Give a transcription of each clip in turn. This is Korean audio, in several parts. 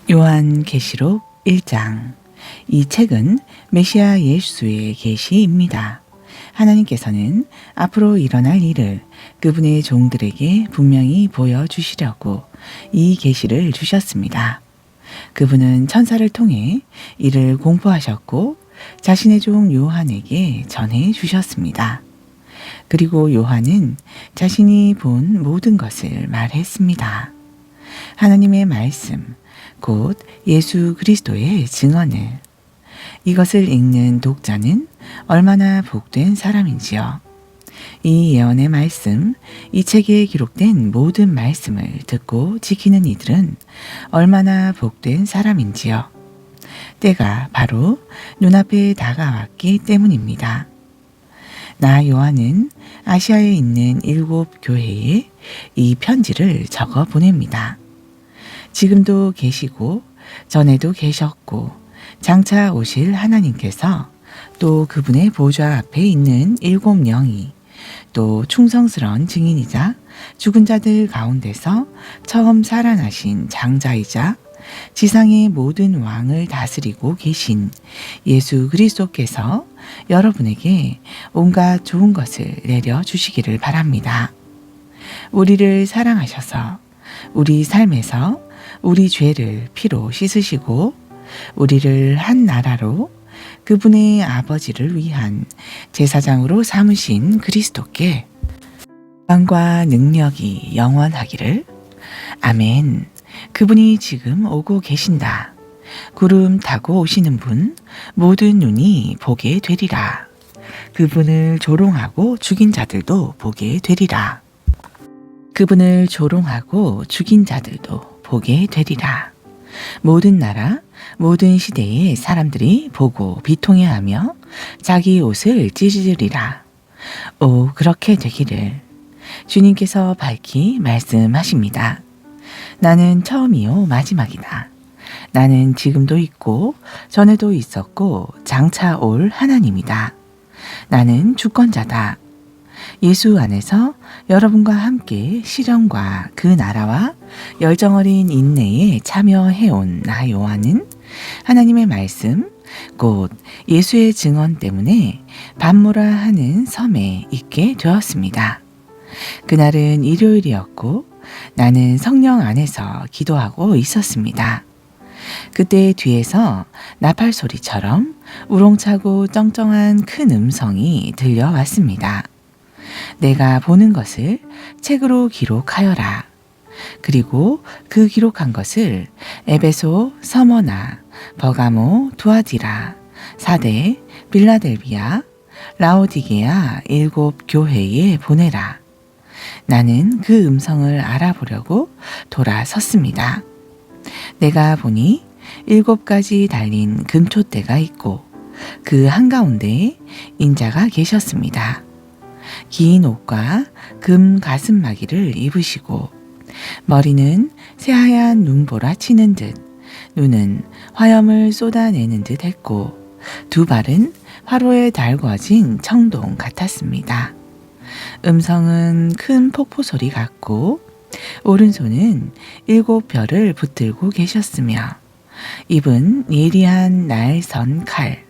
요한계시록 1장. 이 책은 메시아 예수의 계시입니다. 하나님께서는 앞으로 일어날 일을 그분의 종들에게 분명히 보여주시려고 이 계시를 주셨습니다. 그분은 천사를 통해 이를 공포하셨고 자신의 종 요한에게 전해 주셨습니다. 그리고 요한은 자신이 본 모든 것을 말했습니다. 하나님의 말씀, 곧 예수 그리스도의 증언을. 이것을 읽는 독자는 얼마나 복된 사람인지요. 이 예언의 말씀, 이 책에 기록된 모든 말씀을 듣고 지키는 이들은 얼마나 복된 사람인지요. 때가 바로 눈앞에 다가왔기 때문입니다. 나 요한은 아시아에 있는 7 교회에 이 편지를 적어 보냅니다. 지금도 계시고 전에도 계셨고 장차 오실 하나님께서 또 그분의 보좌 앞에 있는 7 영이 또 충성스러운 증인이자 죽은 자들 가운데서 처음 살아나신 장자이자 지상의 모든 왕을 다스리고 계신 예수 그리스도께서 여러분에게 온갖 좋은 것을 내려주시기를 바랍니다. 우리를 사랑하셔서 우리 삶에서 우리 죄를 피로 씻으시고 우리를 한 나라로 그분의 아버지를 위한 제사장으로 삼으신 그리스도께 영광과 능력이 영원하기를. 아멘. 그분이 지금 오고 계신다. 구름 타고 오시는 분 모든 눈이 보게 되리라. 그분을 조롱하고 죽인 자들도 보게 되리라. 그분을 조롱하고 죽인 자들도 보게 되리라. 모든 나라, 모든 시대의 사람들이 보고 비통해하며 자기 옷을 찢으리라. 오, 그렇게 되기를. 주님께서 밝히 말씀하십니다. 나는 처음이요 마지막이다. 나는 지금도 있고 전에도 있었고 장차 올 하나님이다. 나는 주권자다. 예수 안에서 여러분과 함께 시련과 그 나라와 열정어린 인내에 참여해온 나 요한은 하나님의 말씀, 곧 예수의 증언 때문에 반모라 하는 섬에 있게 되었습니다. 그날은 일요일이었고 나는 성령 안에서 기도하고 있었습니다. 그때 뒤에서 나팔 소리처럼 우렁차고 쩡쩡한 큰 음성이 들려왔습니다. 내가 보는 것을 책으로 기록하여라. 그리고 그 기록한 것을 에베소, 서머나, 버가모, 두아디라, 사대, 빌라델비아, 라오디게아 7 교회에 보내라. 나는 그 음성을 알아보려고 돌아섰습니다. 내가 보니 7가지 달린 금촛대가 있고 그 한가운데에 인자가 계셨습니다. 긴 옷과 금 가슴마기를 입으시고 머리는 새하얀 눈보라 치는 듯 눈은 화염을 쏟아내는 듯 했고 두 발은 화로에 달궈진 청동 같았습니다. 음성은 큰 폭포 소리 같고 오른손은 7 별을 붙들고 계셨으며 입은 예리한 날선 칼,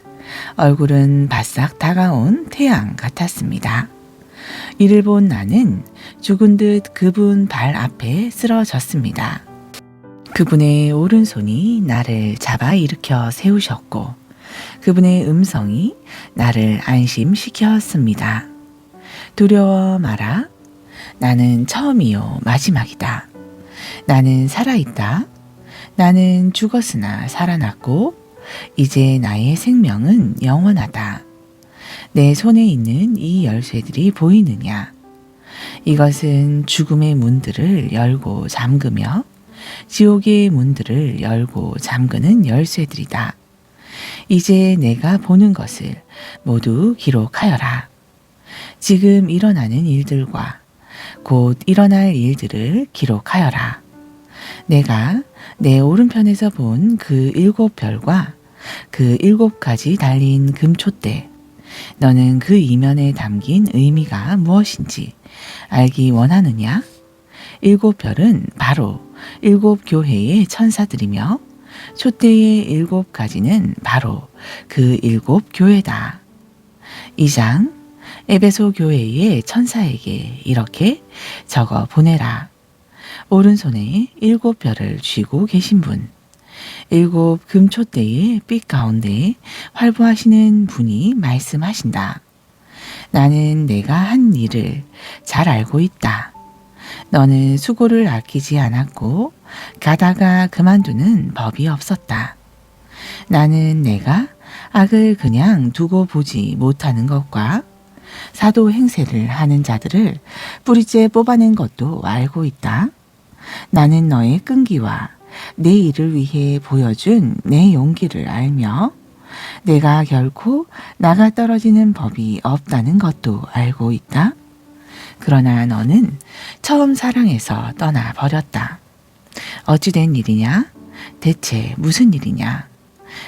얼굴은 바싹 다가온 태양 같았습니다. 이를 본 나는 죽은 듯 그분 발 앞에 쓰러졌습니다. 그분의 오른손이 나를 잡아 일으켜 세우셨고 그분의 음성이 나를 안심시켰습니다. 두려워 마라. 나는 처음이요 마지막이다. 나는 살아있다. 나는 죽었으나 살아났고 이제 나의 생명은 영원하다. 내 손에 있는 이 열쇠들이 보이느냐? 이것은 죽음의 문들을 열고 잠그며 지옥의 문들을 열고 잠그는 열쇠들이다. 이제 내가 보는 것을 모두 기록하여라. 지금 일어나는 일들과 곧 일어날 일들을 기록하여라. 내가 내 오른편에서 본 그 7 별과 그 7가지 달린 금촛대, 너는 그 이면에 담긴 의미가 무엇인지 알기 원하느냐? 7 별은 바로 7 교회의 천사들이며 촛대의 7가지는 바로 그 7교회다. 2장 에베소 교회의 천사에게 이렇게 적어 보내라. 오른손에 7별을 쥐고 계신 분, 7 금촛대의 빛 가운데 활보하시는 분이 말씀하신다. 나는 내가 한 일을 잘 알고 있다. 너는 수고를 아끼지 않았고 가다가 그만두는 법이 없었다. 나는 내가 악을 그냥 두고 보지 못하는 것과 사도 행세를 하는 자들을 뿌리째 뽑아낸 것도 알고 있다. 나는 너의 끈기와 내 일을 위해 보여준 내 용기를 알며 내가 결코 나가 떨어지는 법이 없다는 것도 알고 있다. 그러나 너는 처음 사랑에서 떠나 버렸다. 어찌된 일이냐? 대체 무슨 일이냐?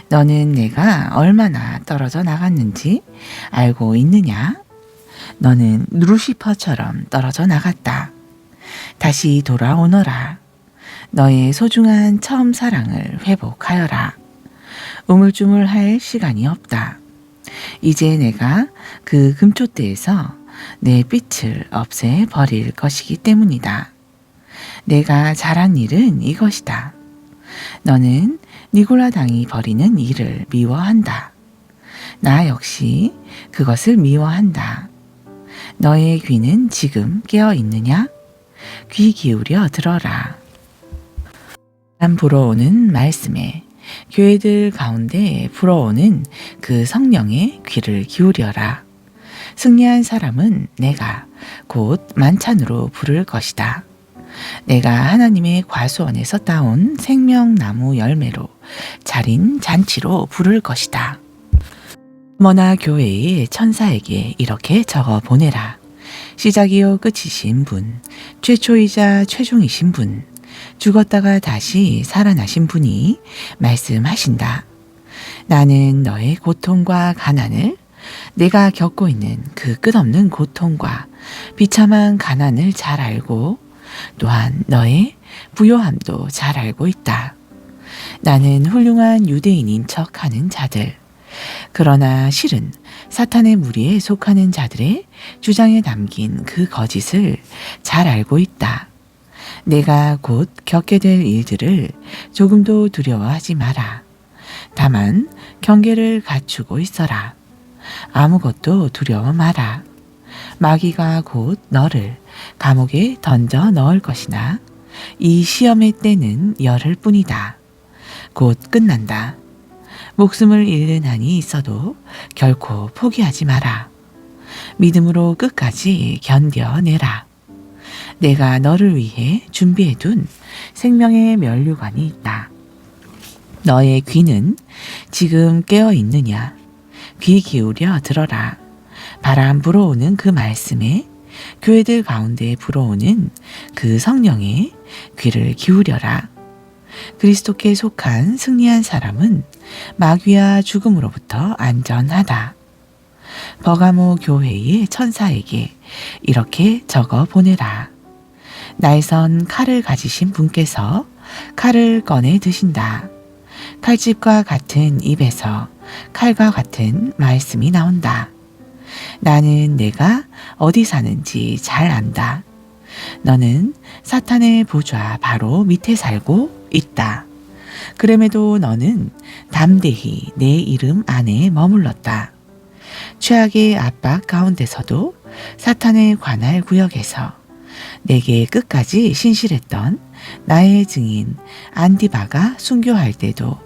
너는 내가 얼마나 떨어져 나갔는지 알고 있느냐? 너는 루시퍼처럼 떨어져 나갔다. 다시 돌아오너라. 너의 소중한 처음 사랑을 회복하여라. 우물쭈물할 시간이 없다. 이제 내가 그 금촛대에서 내 빛을 없애 버릴 것이기 때문이다. 내가 잘한 일은 이것이다. 너는 니골라당이 벌이는 일을 미워한다. 나 역시 그것을 미워한다. 너의 귀는 지금 깨어 있느냐? 귀 기울여 들어라. 불어오는 말씀에 교회들 가운데 불어오는 그 성령의 귀를 기울여라. 승리한 사람은 내가 곧 만찬으로 부를 것이다. 내가 하나님의 과수원에서 따온 생명나무 열매로 자린 잔치로 부를 것이다. 머나 교회의 천사에게 이렇게 적어 보내라. 시작이요 끝이신 분, 최초이자 최종이신 분, 죽었다가 다시 살아나신 분이 말씀하신다. 나는 너의 고통과 가난을, 내가 겪고 있는 그 끝없는 고통과 비참한 가난을 잘 알고 또한 너의 부요함도 잘 알고 있다. 나는 훌륭한 유대인인 척하는 자들, 그러나 실은 사탄의 무리에 속하는 자들의 주장에 담긴 그 거짓을 잘 알고 있다. 내가 곧 겪게 될 일들을 조금도 두려워하지 마라. 다만 경계를 갖추고 있어라. 아무것도 두려워 마라. 마귀가 곧 너를 감옥에 던져 넣을 것이나 이 시험의 때는 열흘 뿐이다. 곧 끝난다. 목숨을 잃는 한이 있어도 결코 포기하지 마라. 믿음으로 끝까지 견뎌내라. 내가 너를 위해 준비해둔 생명의 면류관이 있다. 너의 귀는 지금 깨어 있느냐? 귀 기울여 들어라. 바람 불어오는 그 말씀에 교회들 가운데 불어오는 그 성령의 귀를 기울여라. 그리스도께 속한 승리한 사람은 마귀와 죽음으로부터 안전하다. 버가모 교회의 천사에게 이렇게 적어 보내라. 날선 칼을 가지신 분께서 칼을 꺼내 드신다. 칼집과 같은 입에서 칼과 같은 말씀이 나온다. 나는 내가 어디 사는지 잘 안다. 너는 사탄의 보좌 바로 밑에 살고 있다. 그럼에도 너는 담대히 내 이름 안에 머물렀다. 최악의 압박 가운데서도 사탄의 관할 구역에서 내게 끝까지 신실했던 나의 증인 안디바가 순교할 때도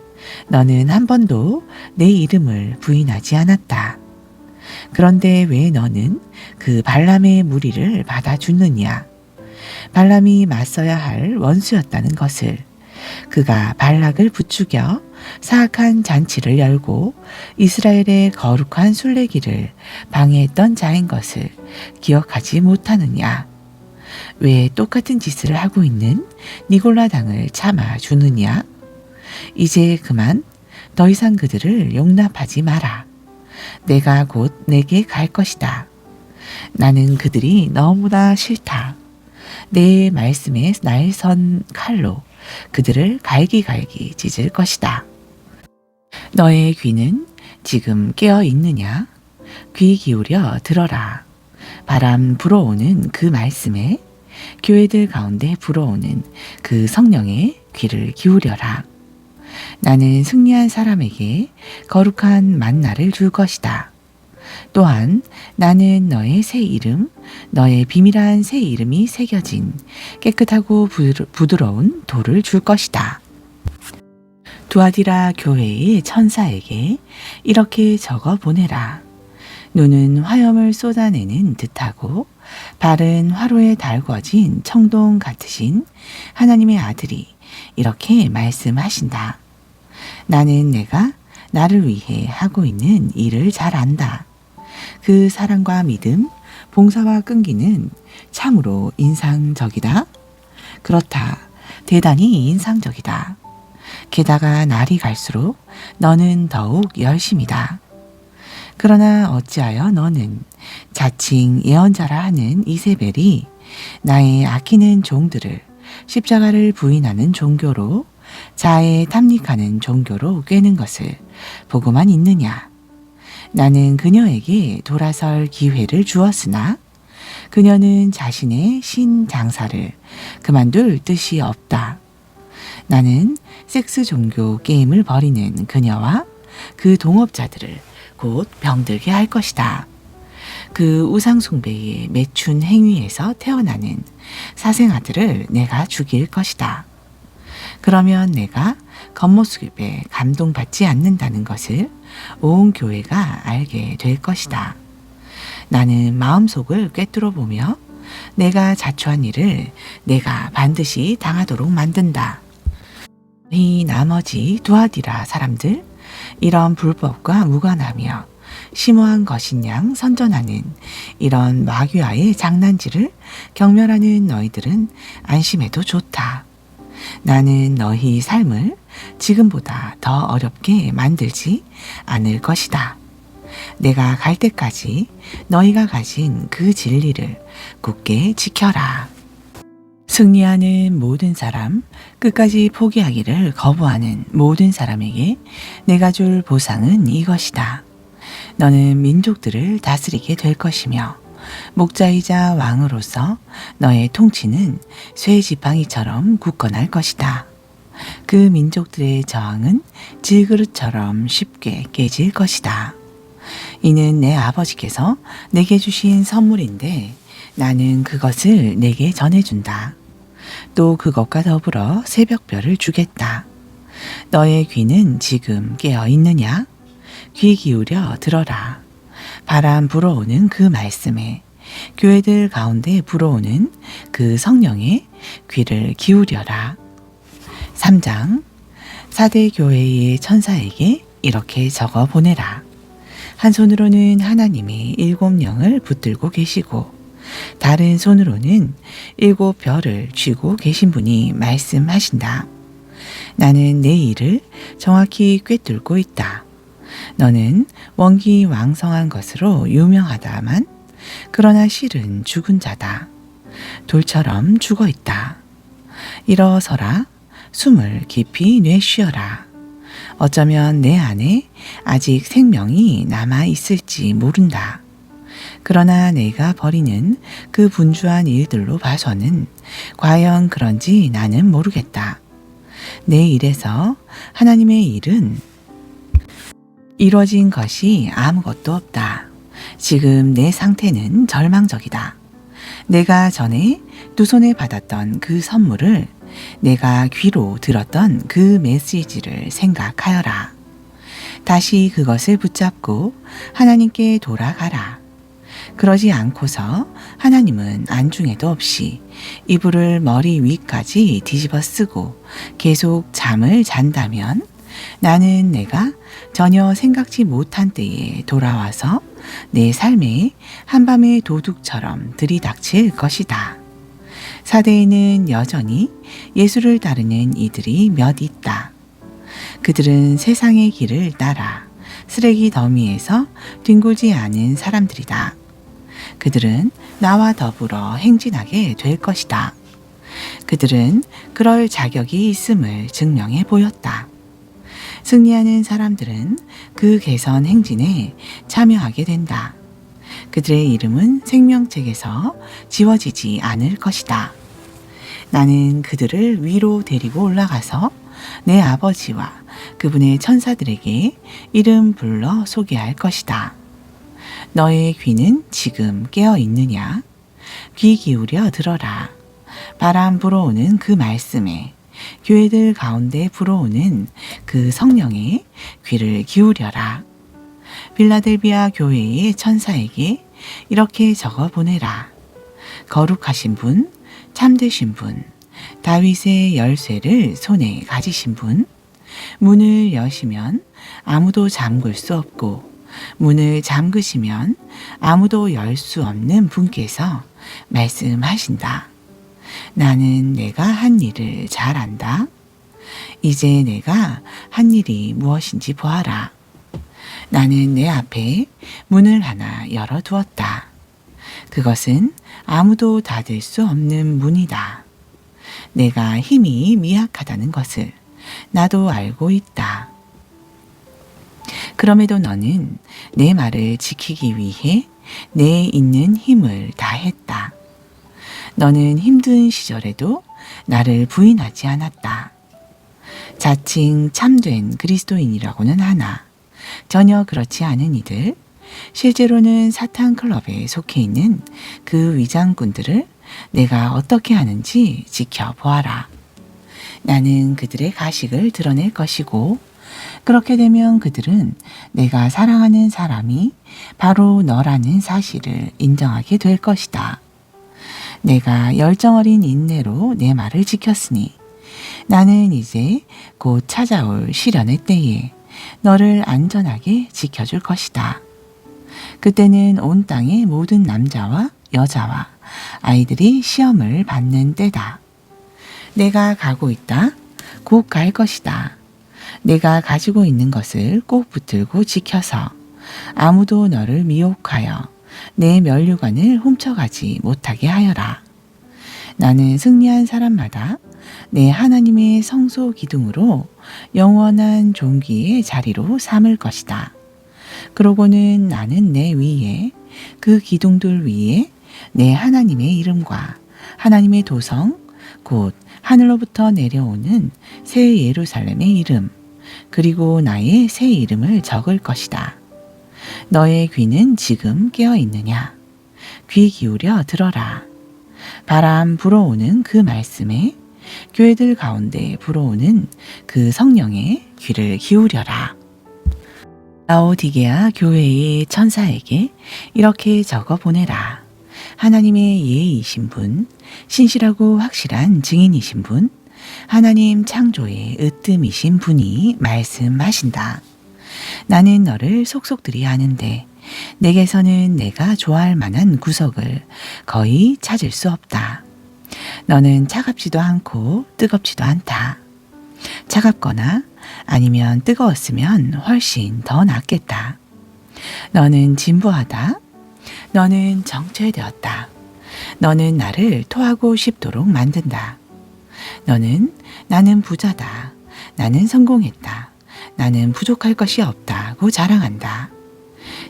너는 한 번도 내 이름을 부인하지 않았다. 그런데 왜 너는 그 발람의 무리를 받아주느냐? 발람이 맞서야 할 원수였다는 것을, 그가 발락을 부추겨 사악한 잔치를 열고 이스라엘의 거룩한 순례기를 방해했던 자인 것을 기억하지 못하느냐? 왜 똑같은 짓을 하고 있는 니골라당을 참아주느냐? 이제 그만 더 이상 그들을 용납하지 마라. 내가 곧 내게 갈 것이다. 나는 그들이 너무나 싫다. 내 말씀에 날선 칼로 그들을 갈기갈기 찢을 것이다. 너의 귀는 지금 깨어 있느냐? 귀 기울여 들어라. 바람 불어오는 그 말씀에 교회들 가운데 불어오는 그 성령의 귀를 기울여라. 나는 승리한 사람에게 거룩한 만나를 줄 것이다. 또한 나는 너의 새 이름, 너의 비밀한 새 이름이 새겨진 깨끗하고 부드러운 돌을 줄 것이다. 두아디라 교회의 천사에게 이렇게 적어 보내라. 눈은 화염을 쏟아내는 듯하고 발은 화로에 달궈진 청동 같으신 하나님의 아들이 이렇게 말씀하신다. 나는 내가 나를 위해 하고 있는 일을 잘 안다. 그 사랑과 믿음, 봉사와 끈기는 참으로 인상적이다. 그렇다. 대단히 인상적이다. 게다가 날이 갈수록 너는 더욱 열심이다. 그러나 어찌하여 너는 자칭 예언자라 하는 이세벨이 나의 아끼는 종들을 십자가를 부인하는 종교로 자아에 탐닉하는 종교로 꿰는 것을 보고만 있느냐? 나는 그녀에게 돌아설 기회를 주었으나 그녀는 자신의 신 장사를 그만둘 뜻이 없다. 나는 섹스 종교 게임을 벌이는 그녀와 그 동업자들을 곧 병들게 할 것이다. 그 우상숭배의 매춘 행위에서 태어나는 사생아들을 내가 죽일 것이다. 그러면 내가 겉모습에 감동받지 않는다는 것을 온 교회가 알게 될 것이다. 나는 마음속을 꿰뚫어 보며 내가 자초한 일을 내가 반드시 당하도록 만든다. 이 나머지 두아디라 사람들, 이런 불법과 무관하며 심오한 것인 양 선전하는 이런 마귀와의 장난질을 경멸하는 너희들은 안심해도 좋다. 나는 너희 삶을 지금보다 더 어렵게 만들지 않을 것이다. 내가 갈 때까지 너희가 가진 그 진리를 굳게 지켜라. 승리하는 모든 사람, 끝까지 포기하기를 거부하는 모든 사람에게 내가 줄 보상은 이것이다. 너는 민족들을 다스리게 될 것이며 목자이자 왕으로서 너의 통치는 쇠 지팡이처럼 굳건할 것이다. 그 민족들의 저항은 질그릇처럼 쉽게 깨질 것이다. 이는 내 아버지께서 내게 주신 선물인데 나는 그것을 내게 전해준다. 또 그것과 더불어 새벽별을 주겠다. 너의 귀는 지금 깨어 있느냐? 귀 기울여 들어라. 바람 불어오는 그 말씀에 교회들 가운데 불어오는 그 성령의 귀를 기울여라. 3장 사대 교회의 천사에게 이렇게 적어 보내라. 한 손으로는 하나님의 7영을 붙들고 계시고 다른 손으로는 7별을 쥐고 계신 분이 말씀하신다. 나는 내 일을 정확히 꿰뚫고 있다. 너는 원기왕성한 것으로 유명하다만 그러나 실은 죽은 자다. 돌처럼 죽어 있다. 일어서라. 숨을 깊이 내쉬어라. 어쩌면 내 안에 아직 생명이 남아 있을지 모른다. 그러나 내가 벌이는 그 분주한 일들로 봐서는 과연 그런지 나는 모르겠다. 내 일에서 하나님의 일은 이루어진 것이 아무것도 없다. 지금 내 상태는 절망적이다. 내가 전에 두 손에 받았던 그 선물을, 내가 귀로 들었던 그 메시지를 생각하여라. 다시 그것을 붙잡고 하나님께 돌아가라. 그러지 않고서 하나님은 안중에도 없이 이불을 머리 위까지 뒤집어 쓰고 계속 잠을 잔다면 나는 내가 전혀 생각지 못한 때에 돌아와서 내 삶에 한밤의 도둑처럼 들이닥칠 것이다. 사대에는 여전히 예수를 따르는 이들이 몇 있다. 그들은 세상의 길을 따라 쓰레기 더미에서 뒹굴지 않은 사람들이다. 그들은 나와 더불어 행진하게 될 것이다. 그들은 그럴 자격이 있음을 증명해 보였다. 승리하는 사람들은 그 개선 행진에 참여하게 된다. 그들의 이름은 생명책에서 지워지지 않을 것이다. 나는 그들을 위로 데리고 올라가서 내 아버지와 그분의 천사들에게 이름 불러 소개할 것이다. 너의 귀는 지금 깨어 있느냐? 귀 기울여 들어라. 바람 불어오는 그 말씀에, 교회들 가운데 불어오는 그 성령에 귀를 기울여라. 빌라델비아 교회의 천사에게 이렇게 적어 보내라. 거룩하신 분, 참되신 분, 다윗의 열쇠를 손에 가지신 분, 문을 여시면 아무도 잠글 수 없고 문을 잠그시면 아무도 열 수 없는 분께서 말씀하신다. 나는 내가 한 일을 잘 안다. 이제 내가 한 일이 무엇인지 보아라. 나는 내 앞에 문을 하나 열어두었다. 그것은 아무도 닫을 수 없는 문이다. 내가 힘이 미약하다는 것을 나도 알고 있다. 그럼에도 너는 내 말을 지키기 위해 내 있는 힘을 다했다. 너는 힘든 시절에도 나를 부인하지 않았다. 자칭 참된 그리스도인이라고는 하나 전혀 그렇지 않은 이들, 실제로는 사탄 클럽에 속해 있는 그 위장꾼들을 내가 어떻게 하는지 지켜보아라. 나는 그들의 가식을 드러낼 것이고 그렇게 되면 그들은 내가 사랑하는 사람이 바로 너라는 사실을 인정하게 될 것이다. 내가 열정어린 인내로 내 말을 지켰으니 나는 이제 곧 찾아올 시련의 때에 너를 안전하게 지켜줄 것이다. 그때는 온 땅의 모든 남자와 여자와 아이들이 시험을 받는 때다. 내가 가고 있다. 곧 갈 것이다. 내가 가지고 있는 것을 꼭 붙들고 지켜서 아무도 너를 미혹하여 내 면류관을 훔쳐가지 못하게 하여라. 나는 승리한 사람마다 내 하나님의 성소 기둥으로 영원한 존귀의 자리로 삼을 것이다. 그러고는 나는 내 위에 그 기둥들 위에 내 하나님의 이름과 하나님의 도성 곧 하늘로부터 내려오는 새 예루살렘의 이름 그리고 나의 새 이름을 적을 것이다. 너의 귀는 지금 깨어 있느냐? 귀 기울여 들어라. 바람 불어오는 그 말씀에 교회들 가운데 불어오는 그 성령의 귀를 기울여라. 라오디게아 교회의 천사에게 이렇게 적어 보내라. 하나님의 예의이신 분, 신실하고 확실한 증인이신 분, 하나님 창조의 으뜸이신 분이 말씀하신다. 나는 너를 속속들이 아는데 내게서는 내가 좋아할 만한 구석을 거의 찾을 수 없다. 너는 차갑지도 않고 뜨겁지도 않다. 차갑거나 아니면 뜨거웠으면 훨씬 더 낫겠다. 너는 진부하다. 너는 정죄되었다. 너는 나를 토하고 싶도록 만든다. 너는 나는 부자다. 나는 성공했다. 나는 부족할 것이 없다고 자랑한다.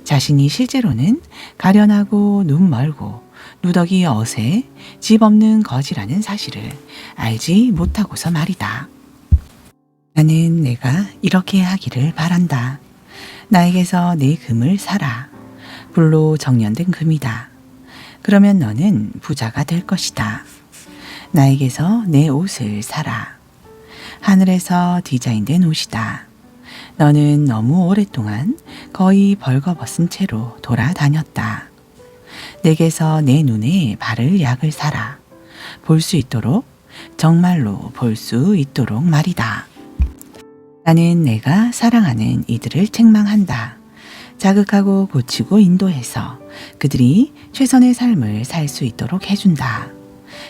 자신이 실제로는 가련하고 눈 멀고 누더기 어세 집 없는 거지라는 사실을 알지 못하고서 말이다. 나는 내가 이렇게 하기를 바란다. 나에게서 내 금을 사라. 불로 정련된 금이다. 그러면 너는 부자가 될 것이다. 나에게서 내 옷을 사라. 하늘에서 디자인된 옷이다. 너는 너무 오랫동안 거의 벌거벗은 채로 돌아다녔다. 내게서 내 눈에 바를 약을 사라. 볼 수 있도록, 정말로 볼 수 있도록 말이다. 나는 내가 사랑하는 이들을 책망한다. 자극하고 고치고 인도해서 그들이 최선의 삶을 살 수 있도록 해준다.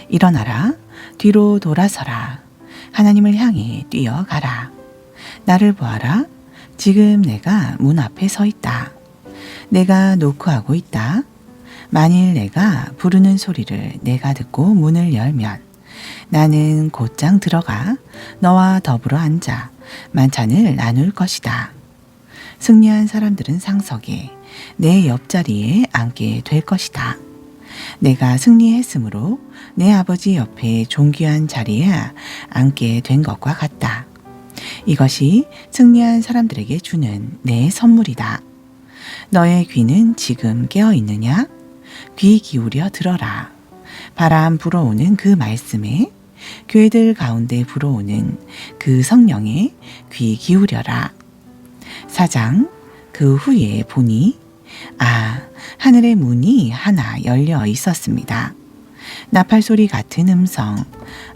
일어나라. 뒤로 돌아서라. 하나님을 향해 뛰어가라. 나를 보아라. 지금 내가 문 앞에 서 있다. 내가 노크하고 있다. 만일 내가 부르는 소리를 내가 듣고 문을 열면 나는 곧장 들어가 너와 더불어 앉아 만찬을 나눌 것이다. 승리한 사람들은 상석에 내 옆자리에 앉게 될 것이다. 내가 승리했으므로 내 아버지 옆에 존귀한 자리에 앉게 된 것과 같다. 이것이 승리한 사람들에게 주는 내 선물이다. 너의 귀는 지금 깨어 있느냐? 귀 기울여 들어라. 바람 불어오는 그 말씀에 교회들 가운데 불어오는 그 성령에 귀 기울여라. 4장 그 후에 보니 하늘의 문이 하나 열려 있었습니다. 나팔소리 같은 음성,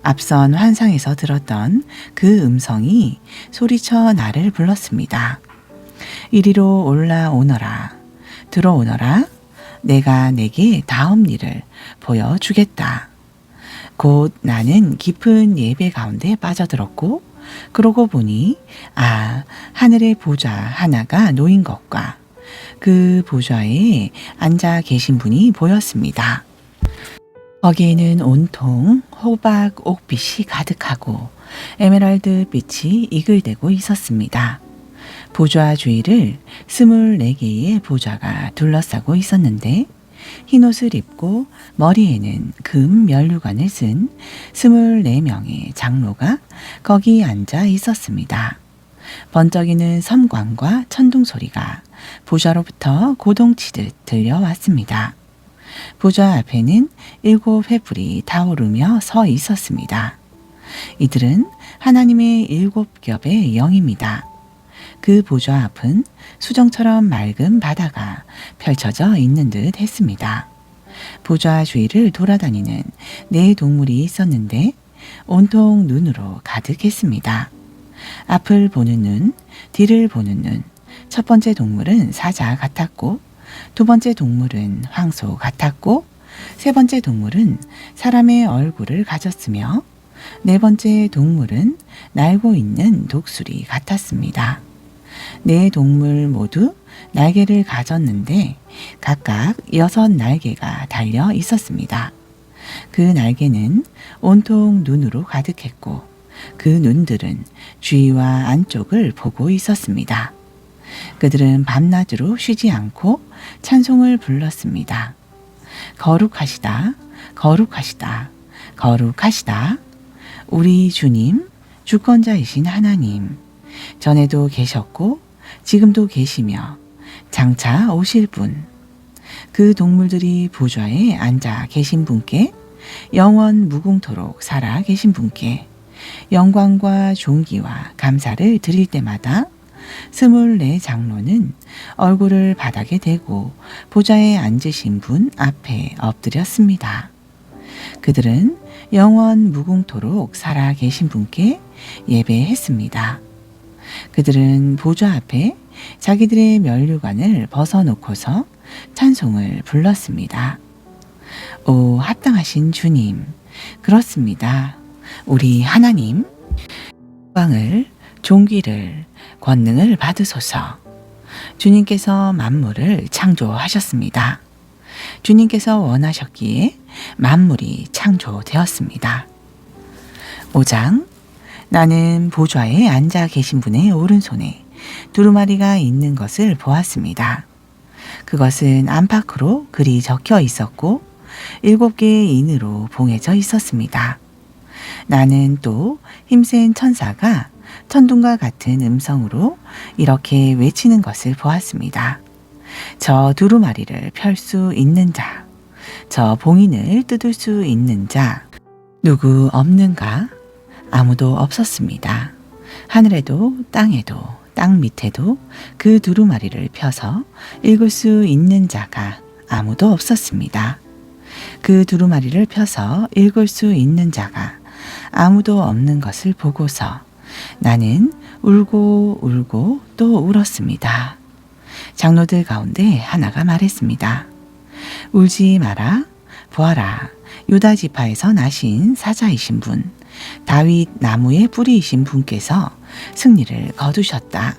앞선 환상에서 들었던 그 음성이 소리쳐 나를 불렀습니다. 이리로 올라오너라, 들어오너라, 내가 내게 다음 일을 보여주겠다. 곧 나는 깊은 예배 가운데 빠져들었고, 그러고 보니 하늘의 보좌 하나가 놓인 것과 그 보좌에 앉아 계신 분이 보였습니다. 거기에는 온통 호박 옥빛이 가득하고 에메랄드 빛이 이글대고 있었습니다. 보좌 주위를 24개의 보좌가 둘러싸고 있었는데 흰옷을 입고 머리에는 금 면류관을 쓴 24명의 장로가 거기 앉아 있었습니다. 번쩍이는 섬광과 천둥 소리가 보좌로부터 고동치듯 들려왔습니다. 보좌 앞에는 7 횃불이 타오르며 서 있었습니다. 이들은 하나님의 7겹의 영입니다. 그 보좌 앞은 수정처럼 맑은 바다가 펼쳐져 있는 듯 했습니다. 보좌 주위를 돌아다니는 4 동물이 있었는데 온통 눈으로 가득했습니다. 앞을 보는 눈, 뒤를 보는 눈. 첫 번째 동물은 사자 같았고, 두 번째 동물은 황소 같았고, 세 번째 동물은 사람의 얼굴을 가졌으며, 네 번째 동물은 날고 있는 독수리 같았습니다. 4 동물 모두 날개를 가졌는데 각각 6 날개가 달려 있었습니다. 그 날개는 온통 눈으로 가득했고 그 눈들은 주위와 안쪽을 보고 있었습니다. 그들은 밤낮으로 쉬지 않고 찬송을 불렀습니다. 거룩하시다, 거룩하시다, 거룩하시다. 우리 주님, 주권자이신 하나님, 전에도 계셨고 지금도 계시며 장차 오실 분, 그 동물들이 보좌에 앉아 계신 분께, 영원 무궁토록 살아 계신 분께 영광과 존귀와 감사를 드릴 때마다 24 장로는 얼굴을 바닥에 대고 보좌에 앉으신 분 앞에 엎드렸습니다. 그들은 영원 무궁토록 살아 계신 분께 예배했습니다. 그들은 보좌 앞에 자기들의 면류관을 벗어놓고서 찬송을 불렀습니다. 오 합당하신 주님, 그렇습니다. 우리 하나님, 영광을, 존귀를, 권능을 받으소서. 주님께서 만물을 창조하셨습니다. 주님께서 원하셨기에 만물이 창조되었습니다. 5장 나는 보좌에 앉아 계신 분의 오른손에 두루마리가 있는 것을 보았습니다. 그것은 안팎으로 글이 적혀 있었고 7개의 인으로 봉해져 있었습니다. 나는 또 힘센 천사가 천둥과 같은 음성으로 이렇게 외치는 것을 보았습니다. 저 두루마리를 펼 수 있는 자, 저 봉인을 뜯을 수 있는 자, 누구 없는가? 아무도 없었습니다. 하늘에도 땅에도 땅 밑에도 그 두루마리를 펴서 읽을 수 있는 자가 아무도 없었습니다. 그 두루마리를 펴서 읽을 수 있는 자가 아무도 없는 것을 보고서 나는 울고 울고 또 울었습니다. 장로들 가운데 하나가 말했습니다. 울지 마라. 보아라. 유다 지파에서 나신 사자이신 분, 다윗 나무의 뿌리이신 분께서 승리를 거두셨다.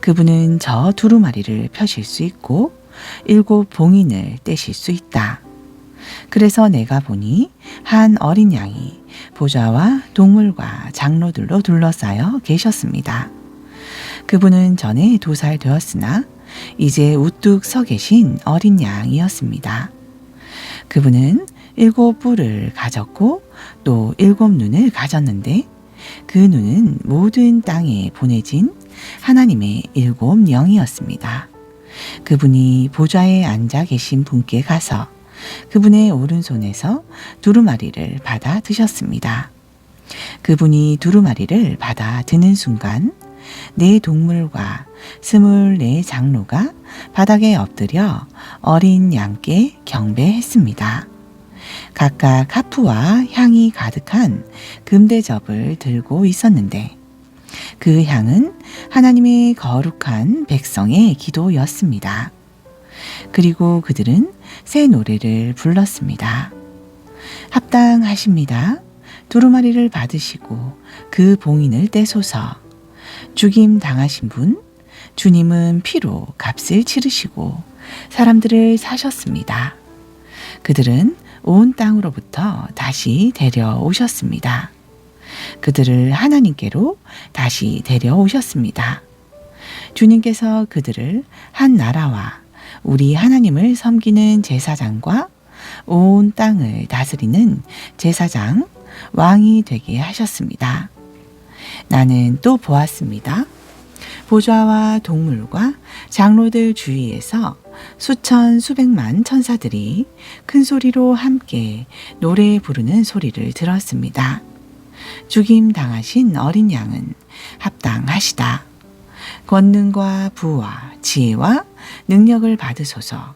그분은 저 두루마리를 펴실 수 있고 7 봉인을 떼실 수 있다. 그래서 내가 보니 한 어린 양이 보좌와 동물과 장로들로 둘러싸여 계셨습니다. 그분은 전에 2살 되었으나 이제 우뚝 서 계신 어린 양이었습니다. 그분은 7뿔을 가졌고 또 7눈을 가졌는데 그 눈은 모든 땅에 보내진 하나님의 7 영이었습니다. 그분이 보좌에 앉아 계신 분께 가서 그분의 오른손에서 두루마리를 받아 드셨습니다. 그분이 두루마리를 받아 드는 순간 4 동물과 24 장로가 바닥에 엎드려 어린 양께 경배했습니다. 각각 하프와 향이 가득한 금대접을 들고 있었는데 그 향은 하나님의 거룩한 백성의 기도였습니다. 그리고 그들은 새 노래를 불렀습니다. 합당하십니다. 두루마리를 받으시고 그 봉인을 떼소서. 죽임 당하신 분, 주님은 피로 값을 치르시고 사람들을 사셨습니다. 그들은 온 땅으로부터 다시 데려오셨습니다. 그들을 하나님께로 다시 데려오셨습니다. 주님께서 그들을 한 나라와 우리 하나님을 섬기는 제사장과 온 땅을 다스리는 제사장, 왕이 되게 하셨습니다. 나는 또 보았습니다. 보좌와 동물과 장로들 주위에서 수천 수백만 천사들이 큰 소리로 함께 노래 부르는 소리를 들었습니다. 죽임 당하신 어린 양은 합당하시다. 권능과 부와 지혜와 능력을 받으소서.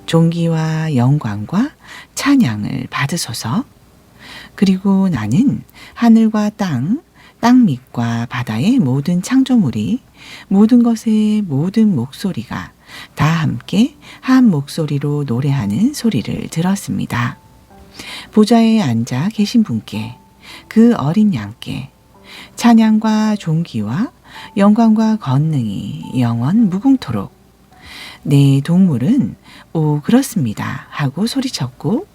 존귀와 영광과 찬양을 받으소서. 그리고 나는 하늘과 땅 밑과 바다의 모든 창조물이 모든 것의 모든 목소리가 다 함께 한 목소리로 노래하는 소리를 들었습니다. 보좌에 앉아 계신 분께 그 어린 양께 찬양과 존귀와 영광과 권능이 영원 무궁토록. 네 동물은 오 그렇습니다 하고 소리쳤고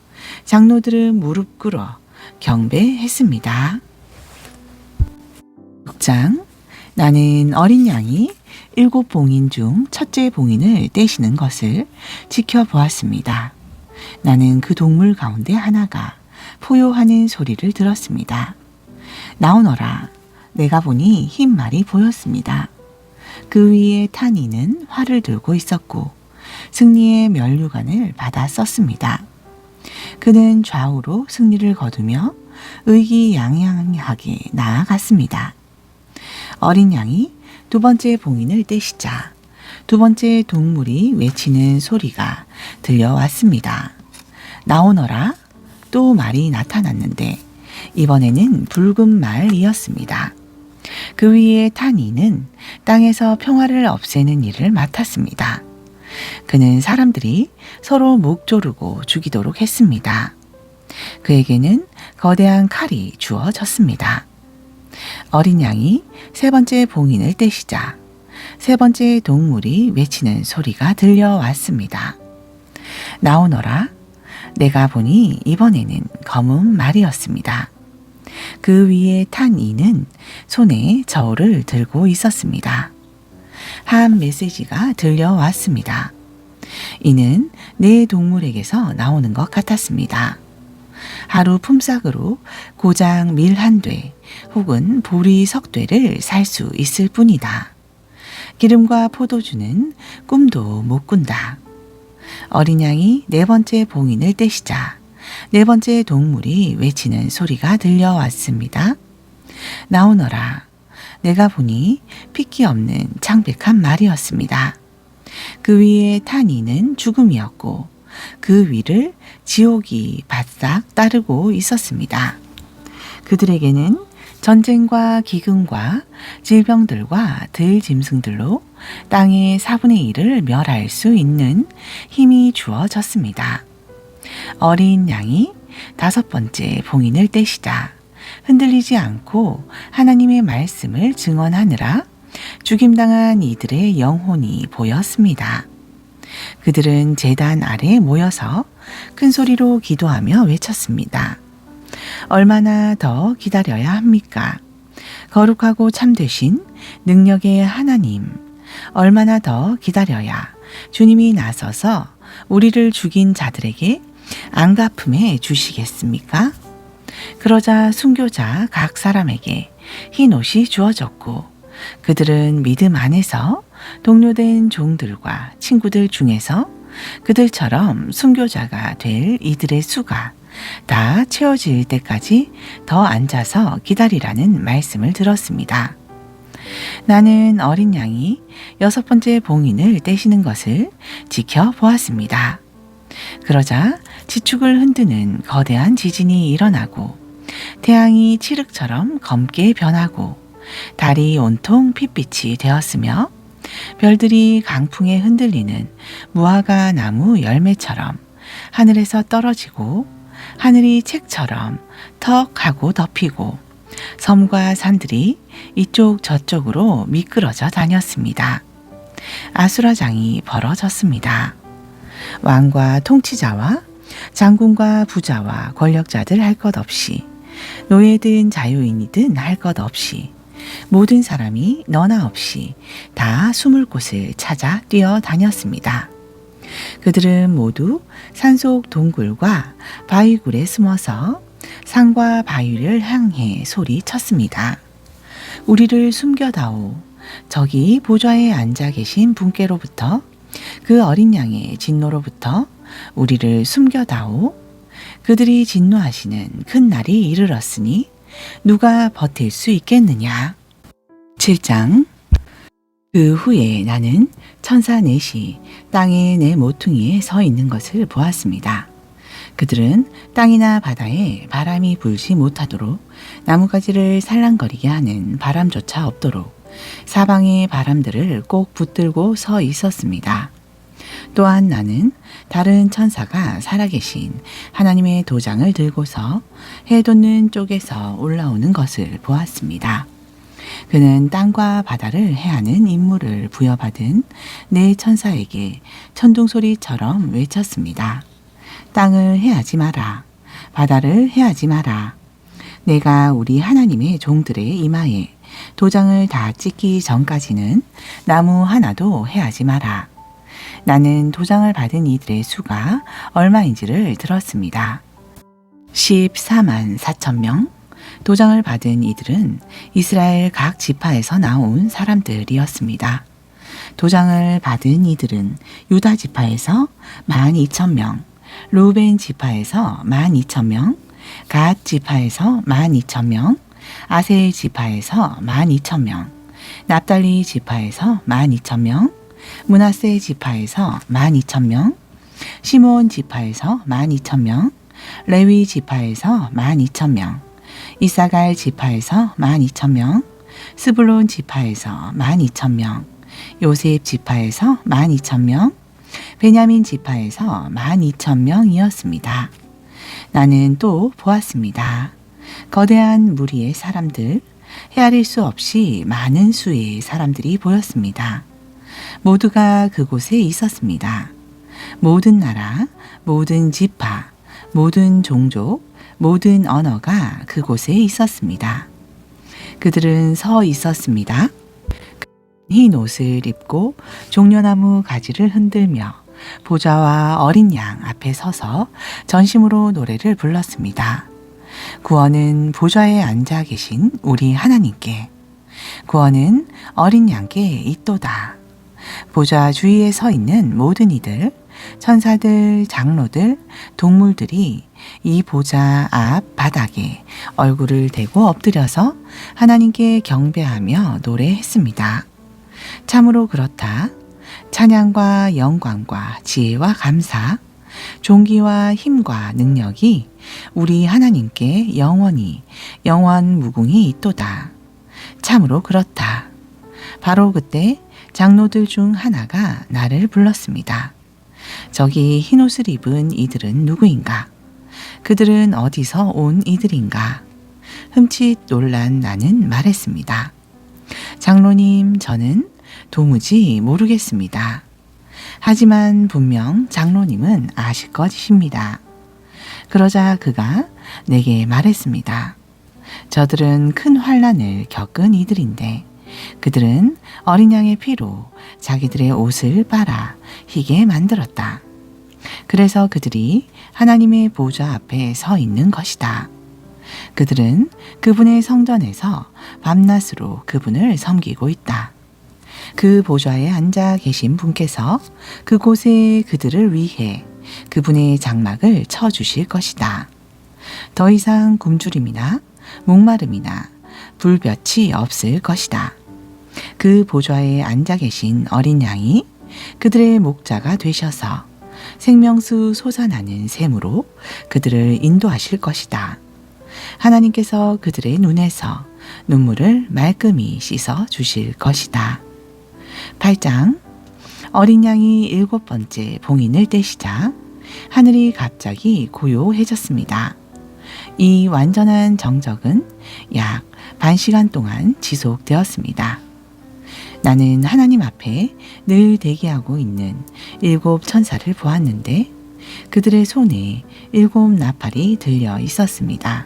장로들은 무릎 꿇어 경배했습니다. 6장. 나는 어린 양이 7 봉인 중 첫째 봉인을 떼시는 것을 지켜보았습니다. 나는 그 동물 가운데 하나가 포효하는 소리를 들었습니다. 나오너라. 내가 보니 흰 말이 보였습니다. 그 위에 탄 이는 활을 들고 있었고 승리의 면류관을 받아 썼습니다. 그는 좌우로 승리를 거두며 의기양양하게 나아갔습니다. 어린 양이 2번째 봉인을 떼시자 2번째 동물이 외치는 소리가 들려왔습니다. 나오너라. 또 말이 나타났는데 이번에는 붉은 말이었습니다. 그 위에 탄 이는 땅에서 평화를 없애는 일을 맡았습니다. 그는 사람들이 서로 목 조르고 죽이도록 했습니다. 그에게는 거대한 칼이 주어졌습니다. 어린 양이 3번째 봉인을 떼시자 3번째 동물이 외치는 소리가 들려왔습니다. 나오너라. 내가 보니 이번에는 검은 말이었습니다. 그 위에 탄 이는 손에 저울을 들고 있었습니다. 한 메시지가 들려왔습니다. 이는 4 동물에게서 나오는 것 같았습니다. 하루 품삯으로 고장 밀 1돼 혹은 보리 석대를 살 수 있을 뿐이다. 기름과 포도주는 꿈도 못 꾼다. 어린 양이 4번째 봉인을 떼시자 4번째 동물이 외치는 소리가 들려왔습니다. 나오너라. 내가 보니 핏기 없는 창백한 말이었습니다. 그 위에 탄 이는 죽음이었고 그 위를 지옥이 바싹 따르고 있었습니다. 그들에게는 전쟁과 기근과 질병들과 들짐승들로 땅의 4분의 1을 멸할 수 있는 힘이 주어졌습니다. 어린 양이 5번째 봉인을 떼시자 흔들리지 않고 하나님의 말씀을 증언하느라 죽임당한 이들의 영혼이 보였습니다. 그들은 제단 아래 모여서 큰 소리로 기도하며 외쳤습니다. 얼마나 더 기다려야 합니까? 거룩하고 참되신 능력의 하나님, 얼마나 더 기다려야 주님이 나서서 우리를 죽인 자들에게 안갚음해 주시겠습니까? 그러자 순교자 각 사람에게 흰 옷이 주어졌고 그들은 믿음 안에서 동료된 종들과 친구들 중에서 그들처럼 순교자가 될 이들의 수가 다 채워질 때까지 더 앉아서 기다리라는 말씀을 들었습니다. 나는 어린 양이 6번째 봉인을 떼시는 것을 지켜보았습니다. 그러자 지축을 흔드는 거대한 지진이 일어나고 태양이 칠흑처럼 검게 변하고 달이 온통 핏빛이 되었으며 별들이 강풍에 흔들리는 무화과 나무 열매처럼 하늘에서 떨어지고 하늘이 책처럼 턱 하고 덮이고 섬과 산들이 이쪽 저쪽으로 미끄러져 다녔습니다. 아수라장이 벌어졌습니다. 왕과 통치자와 장군과 부자와 권력자들 할 것 없이 노예든 자유인이든 할 것 없이 모든 사람이 너나 없이 다 숨을 곳을 찾아 뛰어다녔습니다. 그들은 모두 산속 동굴과 바위굴에 숨어서 산과 바위를 향해 소리쳤습니다. 우리를 숨겨다오. 저기 보좌에 앉아 계신 분께로부터 그 어린 양의 진노로부터 우리를 숨겨다오. 그들이 진노하시는 큰 날이 이르렀으니 누가 버틸 수 있겠느냐. 7장. 그 후에 나는 천사 넷이 땅에 내 모퉁이에 서 있는 것을 보았습니다. 그들은 땅이나 바다에 바람이 불지 못하도록 나뭇가지를 살랑거리게 하는 바람조차 없도록 사방의 바람들을 꼭 붙들고 서 있었습니다. 또한 나는 다른 천사가 살아계신 하나님의 도장을 들고서 해 돋는 쪽에서 올라오는 것을 보았습니다. 그는 땅과 바다를 해하는 임무를 부여받은 네 천사에게 천둥소리처럼 외쳤습니다. 땅을 해하지 마라. 바다를 해하지 마라. 내가 우리 하나님의 종들의 이마에 도장을 다 찍기 전까지는 나무 하나도 해하지 마라. 나는 도장을 받은 이들의 수가 얼마인지를 들었습니다. 14만 4천 명. 도장을 받은 이들은 이스라엘 각 지파에서 나온 사람들이었습니다. 도장을 받은 이들은 유다 지파에서 12,000명, 루벤 지파에서 12,000명, 갓 지파에서 12,000명, 아셀 지파에서 12,000명, 납달리 지파에서 12,000명, 므낫세 지파에서 12,000명, 시몬 지파에서 12,000명, 레위 지파에서 12,000명, 이사갈 지파에서 12,000명, 스불론 지파에서 12,000명, 요셉 지파에서 12,000명, 베냐민 지파에서 12,000명이었습니다. 나는 또 보았습니다. 거대한 무리의 사람들, 헤아릴 수 없이 많은 수의 사람들이 보였습니다. 모두가 그곳에 있었습니다. 모든 나라, 모든 지파, 모든 종족, 모든 언어가 그곳에 있었습니다. 그들은 서 있었습니다. 흰 옷을 입고 종려나무 가지를 흔들며 보좌와 어린 양 앞에 서서 전심으로 노래를 불렀습니다. 구원은 보좌에 앉아 계신 우리 하나님께, 구원은 어린 양께 있도다. 보좌 주위에 서 있는 모든 이들, 천사들, 장로들, 동물들이 이 보좌 앞 바닥에 얼굴을 대고 엎드려서 하나님께 경배하며 노래했습니다. 참으로 그렇다. 찬양과 영광과 지혜와 감사, 존귀와 힘과 능력이 우리 하나님께 영원히 영원 무궁히 있도다. 참으로 그렇다. 바로 그때 장로들 중 하나가 나를 불렀습니다. 저기 흰옷을 입은 이들은 누구인가? 그들은 어디서 온 이들인가? 흠칫 놀란 나는 말했습니다. 장로님, 저는 도무지 모르겠습니다. 하지만 분명 장로님은 아실 것이십니다. 그러자 그가 내게 말했습니다. 저들은 큰 환난을 겪은 이들인데 그들은 어린 양의 피로 자기들의 옷을 빨아 희게 만들었다. 그래서 그들이 하나님의 보좌 앞에 서 있는 것이다. 그들은 그분의 성전에서 밤낮으로 그분을 섬기고 있다. 그 보좌에 앉아 계신 분께서 그곳에 그들을 위해 그분의 장막을 쳐주실 것이다. 더 이상 굶주림이나 목마름이나 불볕이 없을 것이다. 그 보좌에 앉아 계신 어린 양이 그들의 목자가 되셔서 생명수 솟아나는 샘으로 그들을 인도하실 것이다. 하나님께서 그들의 눈에서 눈물을 말끔히 씻어 주실 것이다. 8장. 어린 양이 7번째 봉인을 떼시자 하늘이 갑자기 고요해졌습니다. 이 완전한 정적은 약 반시간 동안 지속되었습니다. 나는 하나님 앞에 늘 대기하고 있는 7 천사를 보았는데 그들의 손에 7 나팔이 들려 있었습니다.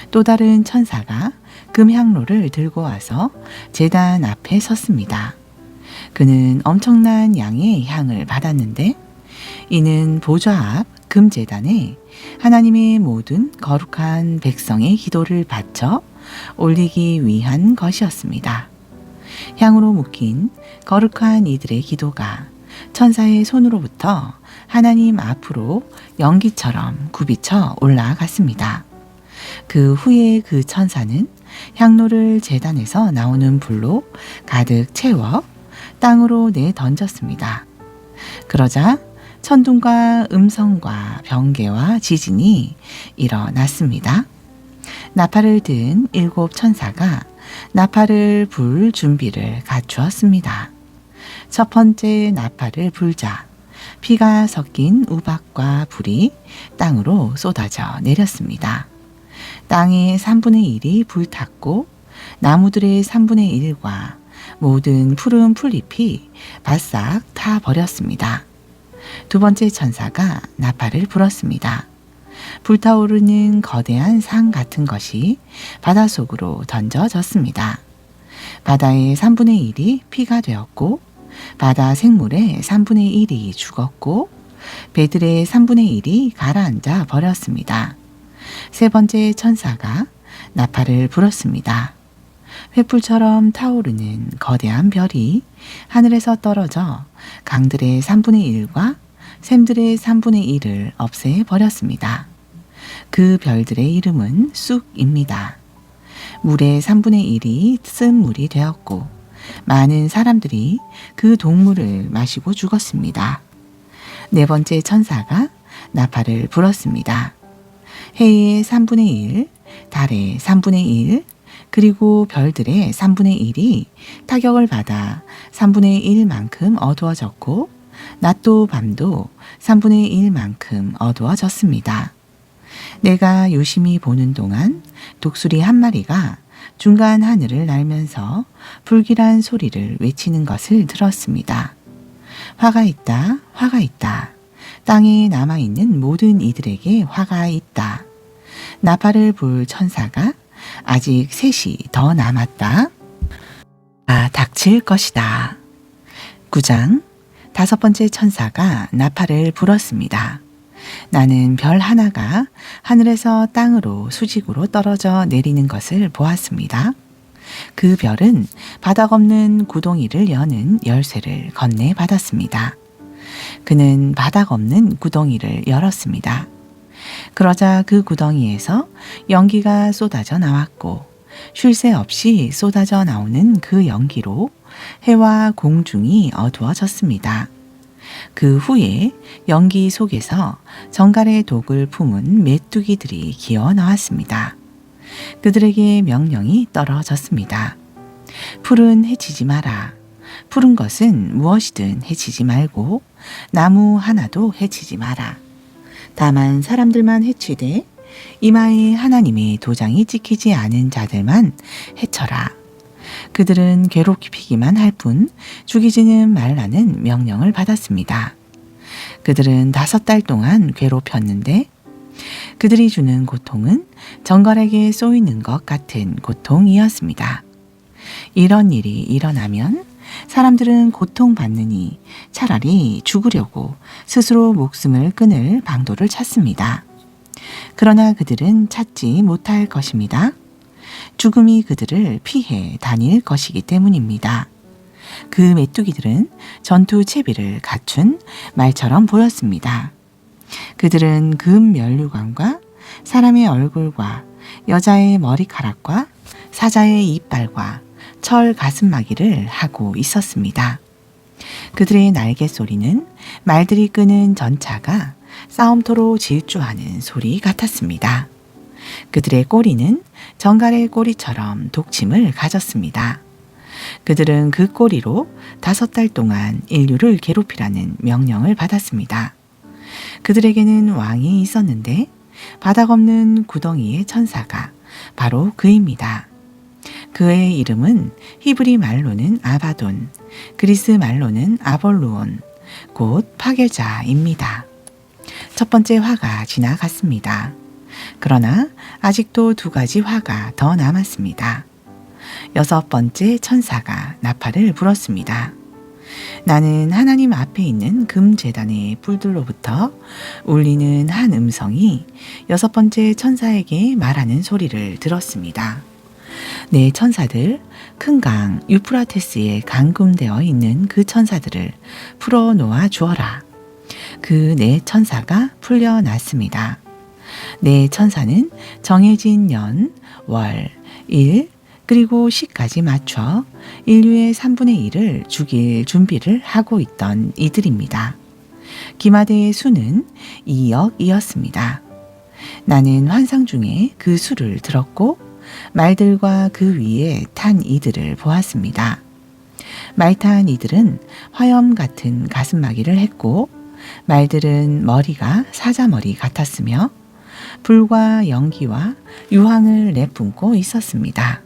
또 다른 천사가 금향로를 들고 와서 제단 앞에 섰습니다. 그는 엄청난 양의 향을 받았는데 이는 보좌 앞 금제단에 하나님의 모든 거룩한 백성의 기도를 바쳐 올리기 위한 것이었습니다. 향으로 묶인 거룩한 이들의 기도가 천사의 손으로부터 하나님 앞으로 연기처럼 굽이쳐 올라갔습니다. 그 후에 그 천사는 향로를 제단에서 나오는 불로 가득 채워 땅으로 내던졌습니다. 그러자 천둥과 음성과 번개와 지진이 일어났습니다. 나팔을 든 7 천사가 나팔을 불 준비를 갖추었습니다. 첫 번째 나팔을 불자 피가 섞인 우박과 불이 땅으로 쏟아져 내렸습니다. 땅의 3분의 1이 불탔고 나무들의 3분의 1과 모든 푸른 풀잎이 바싹 타버렸습니다. 두 번째 천사가 나팔을 불었습니다. 불타오르는 거대한 산 같은 것이 바닷속으로 던져졌습니다. 바다의 3분의 1이 피가 되었고 바다 생물의 3분의 1이 죽었고 배들의 3분의 1이 가라앉아 버렸습니다. 세 번째 천사가 나팔을 불었습니다. 횃불처럼 타오르는 거대한 별이 하늘에서 떨어져 강들의 3분의 1과 샘들의 3분의 1을 없애버렸습니다. 그 별들의 이름은 쑥입니다. 물의 3분의 1이 쓴 물이 되었고 많은 사람들이 그 동물을 마시고 죽었습니다. 네 번째 천사가 나팔을 불었습니다. 해의 3분의 1, 달의 3분의 1, 그리고 별들의 3분의 1이 타격을 받아 3분의 1만큼 어두워졌고 낮도 밤도 3분의 1만큼 어두워졌습니다. 내가 유심히 보는 동안 독수리 한 마리가 중간 하늘을 날면서 불길한 소리를 외치는 것을 들었습니다. 화가 있다, 화가 있다. 땅에 남아있는 모든 이들에게 화가 있다. 나팔을 불 천사가 아직 셋이 더 남았다. 닥칠 것이다. 9장. 5번째 천사가 나팔을 불었습니다. 나는 별 하나가 하늘에서 땅으로 수직으로 떨어져 내리는 것을 보았습니다. 그 별은 바닥 없는 구덩이를 여는 열쇠를 건네 받았습니다. 그는 바닥 없는 구덩이를 열었습니다. 그러자 그 구덩이에서 연기가 쏟아져 나왔고 쉴 새 없이 쏟아져 나오는 그 연기로 해와 공중이 어두워졌습니다. 그 후에 연기 속에서 정갈의 독을 품은 메뚜기들이 기어 나왔습니다. 그들에게 명령이 떨어졌습니다. 풀은 해치지 마라. 푸른 것은 무엇이든 해치지 말고 나무 하나도 해치지 마라. 다만 사람들만 해치되 이마에 하나님의 도장이 찍히지 않은 자들만 해쳐라. 그들은 괴롭히기만 할 뿐 죽이지는 말라는 명령을 받았습니다. 그들은 5달 동안 괴롭혔는데 그들이 주는 고통은 정갈에게 쏘이는 것 같은 고통이었습니다. 이런 일이 일어나면 사람들은 고통받느니 차라리 죽으려고 스스로 목숨을 끊을 방도를 찾습니다. 그러나 그들은 찾지 못할 것입니다. 죽음이 그들을 피해 다닐 것이기 때문입니다. 그 메뚜기들은 전투 채비를 갖춘 말처럼 보였습니다. 그들은 금 면류관과 사람의 얼굴과 여자의 머리카락과 사자의 이빨과 철 가슴막이를 하고 있었습니다. 그들의 날개 소리는 말들이 끄는 전차가 싸움터로 질주하는 소리 같았습니다. 그들의 꼬리는 정갈의 꼬리처럼 독침을 가졌습니다. 그들은 그 꼬리로 5달 동안 인류를 괴롭히라는 명령을 받았습니다. 그들에게는 왕이 있었는데 바닥 없는 구덩이의 천사가 바로 그입니다. 그의 이름은 히브리 말로는 아바돈, 그리스 말로는 아볼루온, 곧 파괴자입니다. 첫 번째 화가 지나갔습니다. 그러나 아직도 2가지 화가 더 남았습니다. 6번째 천사가 나팔을 불었습니다. 나는 하나님 앞에 있는 금제단의 뿔들로부터 울리는 한 음성이 6번째 천사에게 말하는 소리를 들었습니다. 네 천사들, 큰 강 유프라테스에 감금되어 있는 그 천사들을 풀어놓아 주어라. 그 네 천사가 풀려났습니다. 네 천사는 정해진 년, 월, 일, 그리고 시까지 맞춰 인류의 3분의 1을 죽일 준비를 하고 있던 이들입니다. 기마대의 수는 2억이었습니다. 나는 환상 중에 그 수를 들었고 말들과 그 위에 탄 이들을 보았습니다. 말 탄 이들은 화염 같은 가슴막이를 했고 말들은 머리가 사자머리 같았으며 불과 연기와 유황을 내뿜고 있었습니다.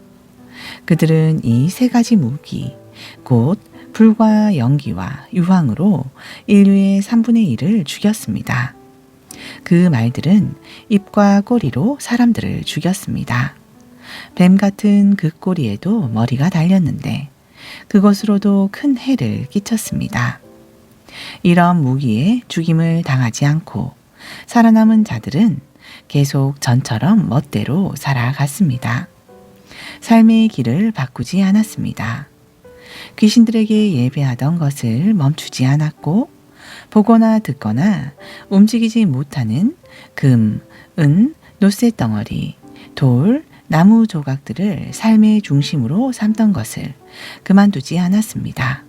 그들은 이 3가지 무기, 곧 불과 연기와 유황으로 인류의 3분의 1을 죽였습니다. 그 말들은 입과 꼬리로 사람들을 죽였습니다. 뱀 같은 그 꼬리에도 머리가 달렸는데 그것으로도 큰 해를 끼쳤습니다. 이런 무기에 죽임을 당하지 않고 살아남은 자들은 계속 전처럼 멋대로 살아갔습니다. 삶의 길을 바꾸지 않았습니다. 귀신들에게 예배하던 것을 멈추지 않았고 보거나 듣거나 움직이지 못하는 금, 은, 노쇠덩어리, 돌, 나무 조각들을 삶의 중심으로 삼던 것을 그만두지 않았습니다.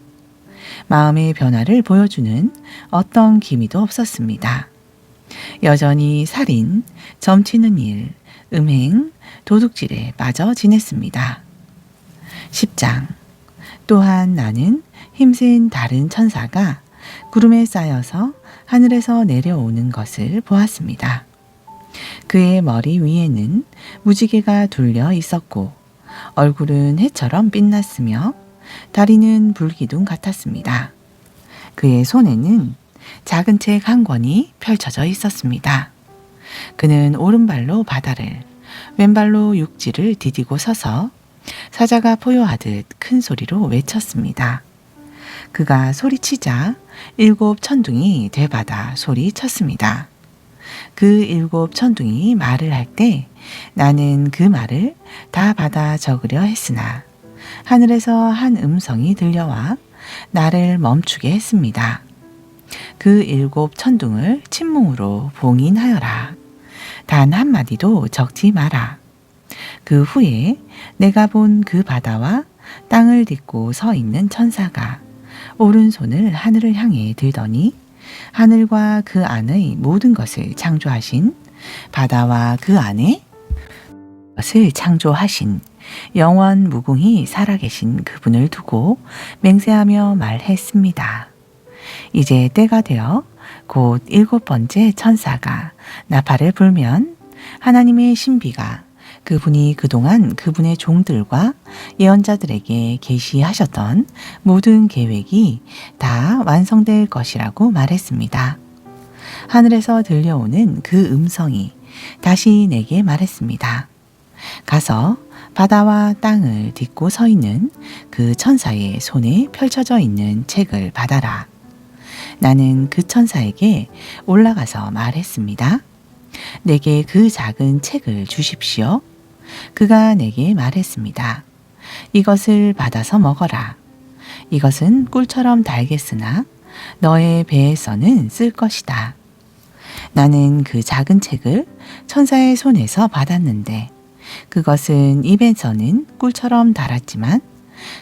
마음의 변화를 보여주는 어떤 기미도 없었습니다. 여전히 살인, 점치는 일, 음행, 도둑질에 빠져 지냈습니다. 10장. 또한 나는 힘센 다른 천사가 구름에 쌓여서 하늘에서 내려오는 것을 보았습니다. 그의 머리 위에는 무지개가 둘려 있었고 얼굴은 해처럼 빛났으며 다리는 불기둥 같았습니다. 그의 손에는 작은 책 한 권이 펼쳐져 있었습니다. 그는 오른발로 바다를, 왼발로 육지를 디디고 서서 사자가 포효하듯 큰 소리로 외쳤습니다. 그가 소리치자 7 천둥이 되받아 소리쳤습니다. 그 7 천둥이 말을 할 때 나는 그 말을 다 받아 적으려 했으나 하늘에서 한 음성이 들려와 나를 멈추게 했습니다. 그 7 천둥을 침묵으로 봉인하여라. 단 한마디도 적지 마라. 그 후에 내가 본 그 바다와 땅을 딛고 서 있는 천사가 오른손을 하늘을 향해 들더니 하늘과 그 안의 모든 것을 창조하신, 바다와 그 안에 것을 창조하신 영원 무궁히 살아계신 그분을 두고 맹세하며 말했습니다. 이제 때가 되어 곧 7번째 천사가 나팔을 불면 하나님의 신비가 그분이 그동안 그분의 종들과 예언자들에게 계시하셨던 모든 계획이 다 완성될 것이라고 말했습니다. 하늘에서 들려오는 그 음성이 다시 내게 말했습니다. 가서 바다와 땅을 딛고 서 있는 그 천사의 손에 펼쳐져 있는 책을 받아라. 나는 그 천사에게 올라가서 말했습니다. 내게 그 작은 책을 주십시오. 그가 내게 말했습니다. 이것을 받아서 먹어라. 이것은 꿀처럼 달겠으나 너의 배에서는 쓸 것이다. 나는 그 작은 책을 천사의 손에서 받았는데 그것은 입에서는 꿀처럼 달았지만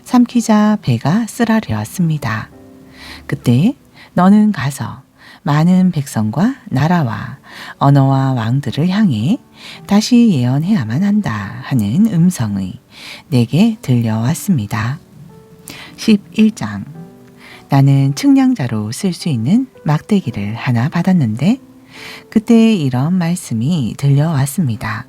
삼키자 배가 쓰라렸습니다. 그때 너는 가서 많은 백성과 나라와 언어와 왕들을 향해 다시 예언해야만 한다 하는 음성이 내게 들려왔습니다. 11장. 나는 측량자로 쓸 수 있는 막대기를 하나 받았는데 그때 이런 말씀이 들려왔습니다.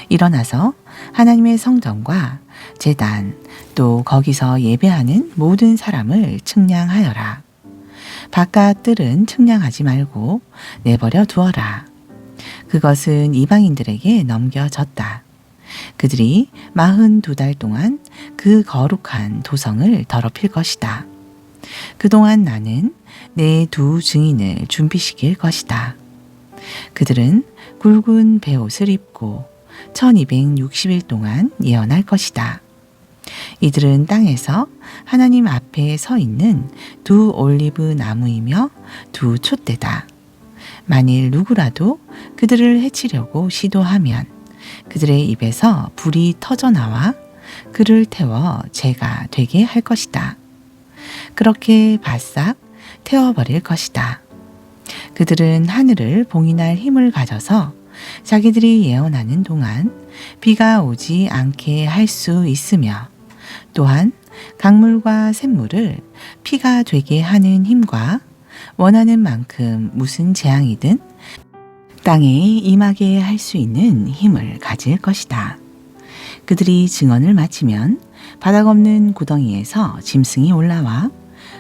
일어나서 하나님의 성전과 제단 또 거기서 예배하는 모든 사람을 측량하여라. 바깥 뜰은 측량하지 말고 내버려 두어라. 그것은 이방인들에게 넘겨졌다. 그들이 42달 동안 그 거룩한 도성을 더럽힐 것이다. 그동안 나는 내 두 증인을 준비시킬 것이다. 그들은 굵은 베옷을 입고 1260일 동안 예언할 것이다. 이들은 땅에서 하나님 앞에 서 있는 두 올리브 나무이며 두 촛대다. 만일 누구라도 그들을 해치려고 시도하면 그들의 입에서 불이 터져나와 그를 태워 재가 되게 할 것이다. 그렇게 바싹 태워버릴 것이다. 그들은 하늘을 봉인할 힘을 가져서 자기들이 예언하는 동안 비가 오지 않게 할 수 있으며 또한 강물과 샘물을 피가 되게 하는 힘과 원하는 만큼 무슨 재앙이든 땅에 임하게 할 수 있는 힘을 가질 것이다. 그들이 증언을 마치면 바닥 없는 구덩이에서 짐승이 올라와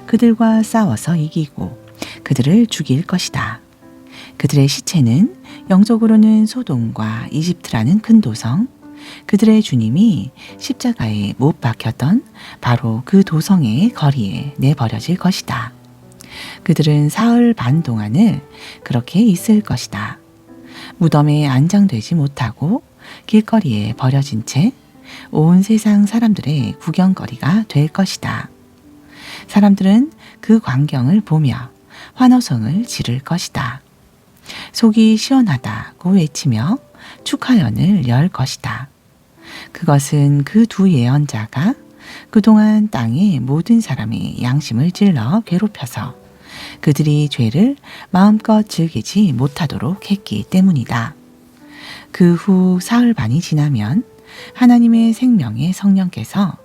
그들과 싸워서 이기고 그들을 죽일 것이다. 그들의 시체는 영적으로는 소돔과 이집트라는 큰 도성, 그들의 주님이 십자가에 못 박혔던 바로 그 도성의 거리에 내버려질 것이다. 그들은 사흘 반 동안을 그렇게 있을 것이다. 무덤에 안장되지 못하고 길거리에 버려진 채 온 세상 사람들의 구경거리가 될 것이다. 사람들은 그 광경을 보며 환호성을 지를 것이다. 속이 시원하다고 외치며 축하연을 열 것이다. 그것은 그 두 예언자가 그동안 땅의 모든 사람의 양심을 찔러 괴롭혀서 그들이 죄를 마음껏 즐기지 못하도록 했기 때문이다. 그 후 사흘 반이 지나면 하나님의 생명의 성령께서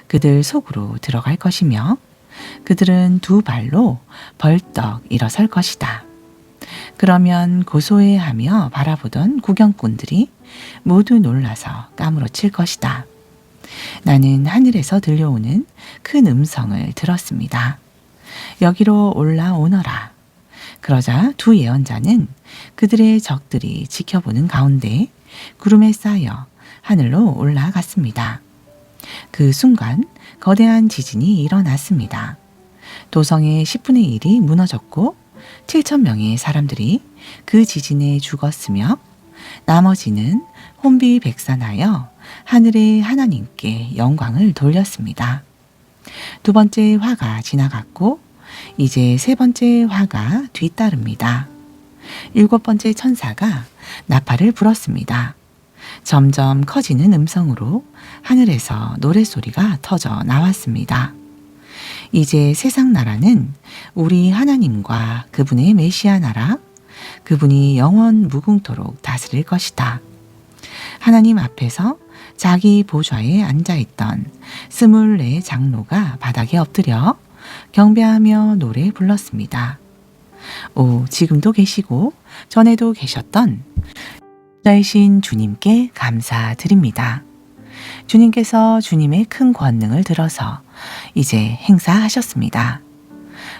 그들 속으로 들어갈 것이며 그들은 두 발로 벌떡 일어설 것이다. 그러면 고소해하며 바라보던 구경꾼들이 모두 놀라서 까무러칠 것이다. 나는 하늘에서 들려오는 큰 음성을 들었습니다. 여기로 올라오너라. 그러자 두 예언자는 그들의 적들이 지켜보는 가운데 구름에 쌓여 하늘로 올라갔습니다. 그 순간 거대한 지진이 일어났습니다. 도성의 10분의 1이 무너졌고 7,000명의 사람들이 그 지진에 죽었으며 나머지는 혼비백산하여 하늘의 하나님께 영광을 돌렸습니다. 두 번째 화가 지나갔고 이제 세 번째 화가 뒤따릅니다. 일곱 번째 천사가 나팔을 불었습니다. 점점 커지는 음성으로 하늘에서 노랫소리가 터져 나왔습니다. 이제 세상 나라는 우리 하나님과 그분의 메시아 나라, 그분이 영원 무궁토록 다스릴 것이다. 하나님 앞에서 자기 보좌에 앉아있던 24 장로가 바닥에 엎드려 경배하며 노래 불렀습니다. 오, 지금도 계시고 전에도 계셨던 자이신 주님께 감사드립니다. 주님께서 주님의 큰 권능을 들어서 이제 행사하셨습니다.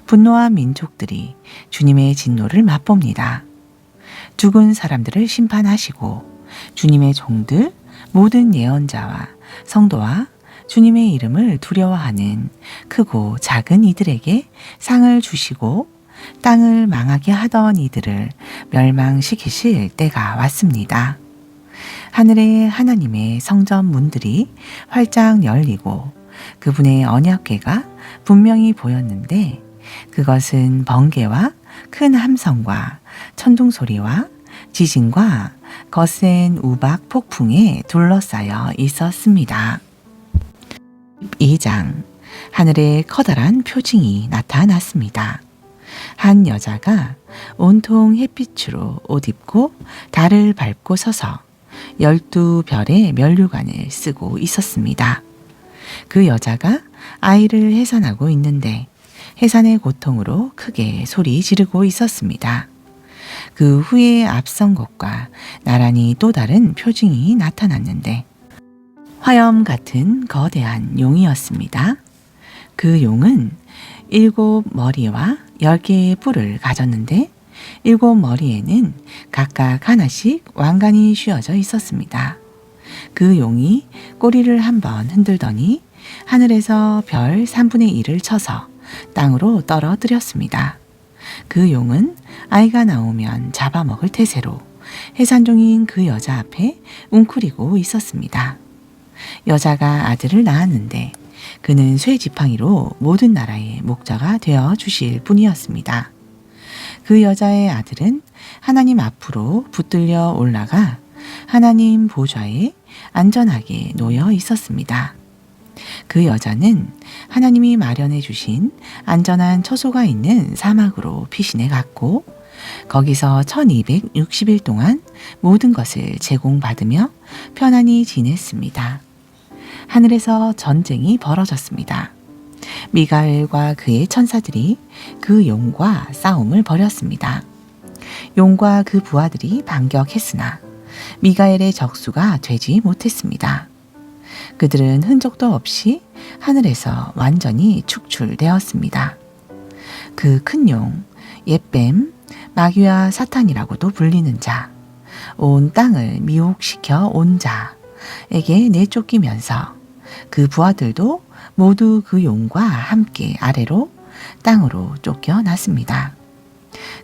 분노한 민족들이 주님의 진노를 맛봅니다. 죽은 사람들을 심판하시고 주님의 종들 모든 예언자와 성도와 주님의 이름을 두려워하는 크고 작은 이들에게 상을 주시고 땅을 망하게 하던 이들을 멸망시키실 때가 왔습니다. 하늘의 하나님의 성전 문들이 활짝 열리고 그분의 언약궤가 분명히 보였는데 그것은 번개와 큰 함성과 천둥 소리와 지진과 거센 우박 폭풍에 둘러싸여 있었습니다. 2장 하늘에 커다란 표징이 나타났습니다. 한 여자가 온통 햇빛으로 옷 입고 달을 밟고 서서 12별의 면류관을 쓰고 있었습니다. 그 여자가 아이를 해산하고 있는데 해산의 고통으로 크게 소리 지르고 있었습니다. 그 후에 앞선 것과 나란히 또 다른 표징이 나타났는데 화염 같은 거대한 용이었습니다. 그 용은 7 머리와 10개의 뿔을 가졌는데 7 머리에는 각각 하나씩 왕관이 씌워져 있었습니다. 그 용이 꼬리를 한번 흔들더니 하늘에서 별 3분의 1을 쳐서 땅으로 떨어뜨렸습니다. 그 용은 아이가 나오면 잡아먹을 태세로 해산 중인 그 여자 앞에 웅크리고 있었습니다. 여자가 아들을 낳았는데 그는 쇠지팡이로 모든 나라의 목자가 되어 주실 분이었습니다. 그 여자의 아들은 하나님 앞으로 붙들려 올라가 하나님 보좌에 안전하게 놓여 있었습니다. 그 여자는 하나님이 마련해 주신 안전한 처소가 있는 사막으로 피신해 갔고 거기서 1260일 동안 모든 것을 제공받으며 편안히 지냈습니다. 하늘에서 전쟁이 벌어졌습니다. 미가엘과 그의 천사들이 그 용과 싸움을 벌였습니다. 용과 그 부하들이 반격했으나 미가엘의 적수가 되지 못했습니다. 그들은 흔적도 없이 하늘에서 완전히 축출되었습니다. 그 큰 용, 옛뱀, 마귀와 사탄이라고도 불리는 자, 온 땅을 미혹시켜 온 자에게 내쫓기면서 그 부하들도 모두 그 용과 함께 아래로 땅으로 쫓겨났습니다.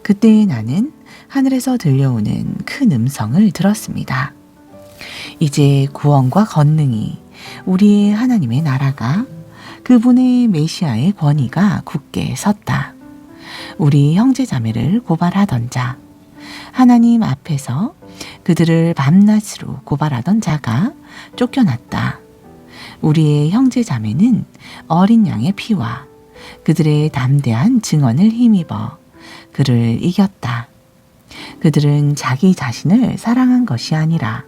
그때 나는 하늘에서 들려오는 큰 음성을 들었습니다. 이제 구원과 권능이 우리의 하나님의 나라가 그분의 메시아의 권위가 굳게 섰다. 우리 형제자매를 고발하던 자, 하나님 앞에서 그들을 밤낮으로 고발하던 자가 쫓겨났다. 우리의 형제자매는 어린 양의 피와 그들의 담대한 증언을 힘입어 그를 이겼다. 그들은 자기 자신을 사랑한 것이 아니라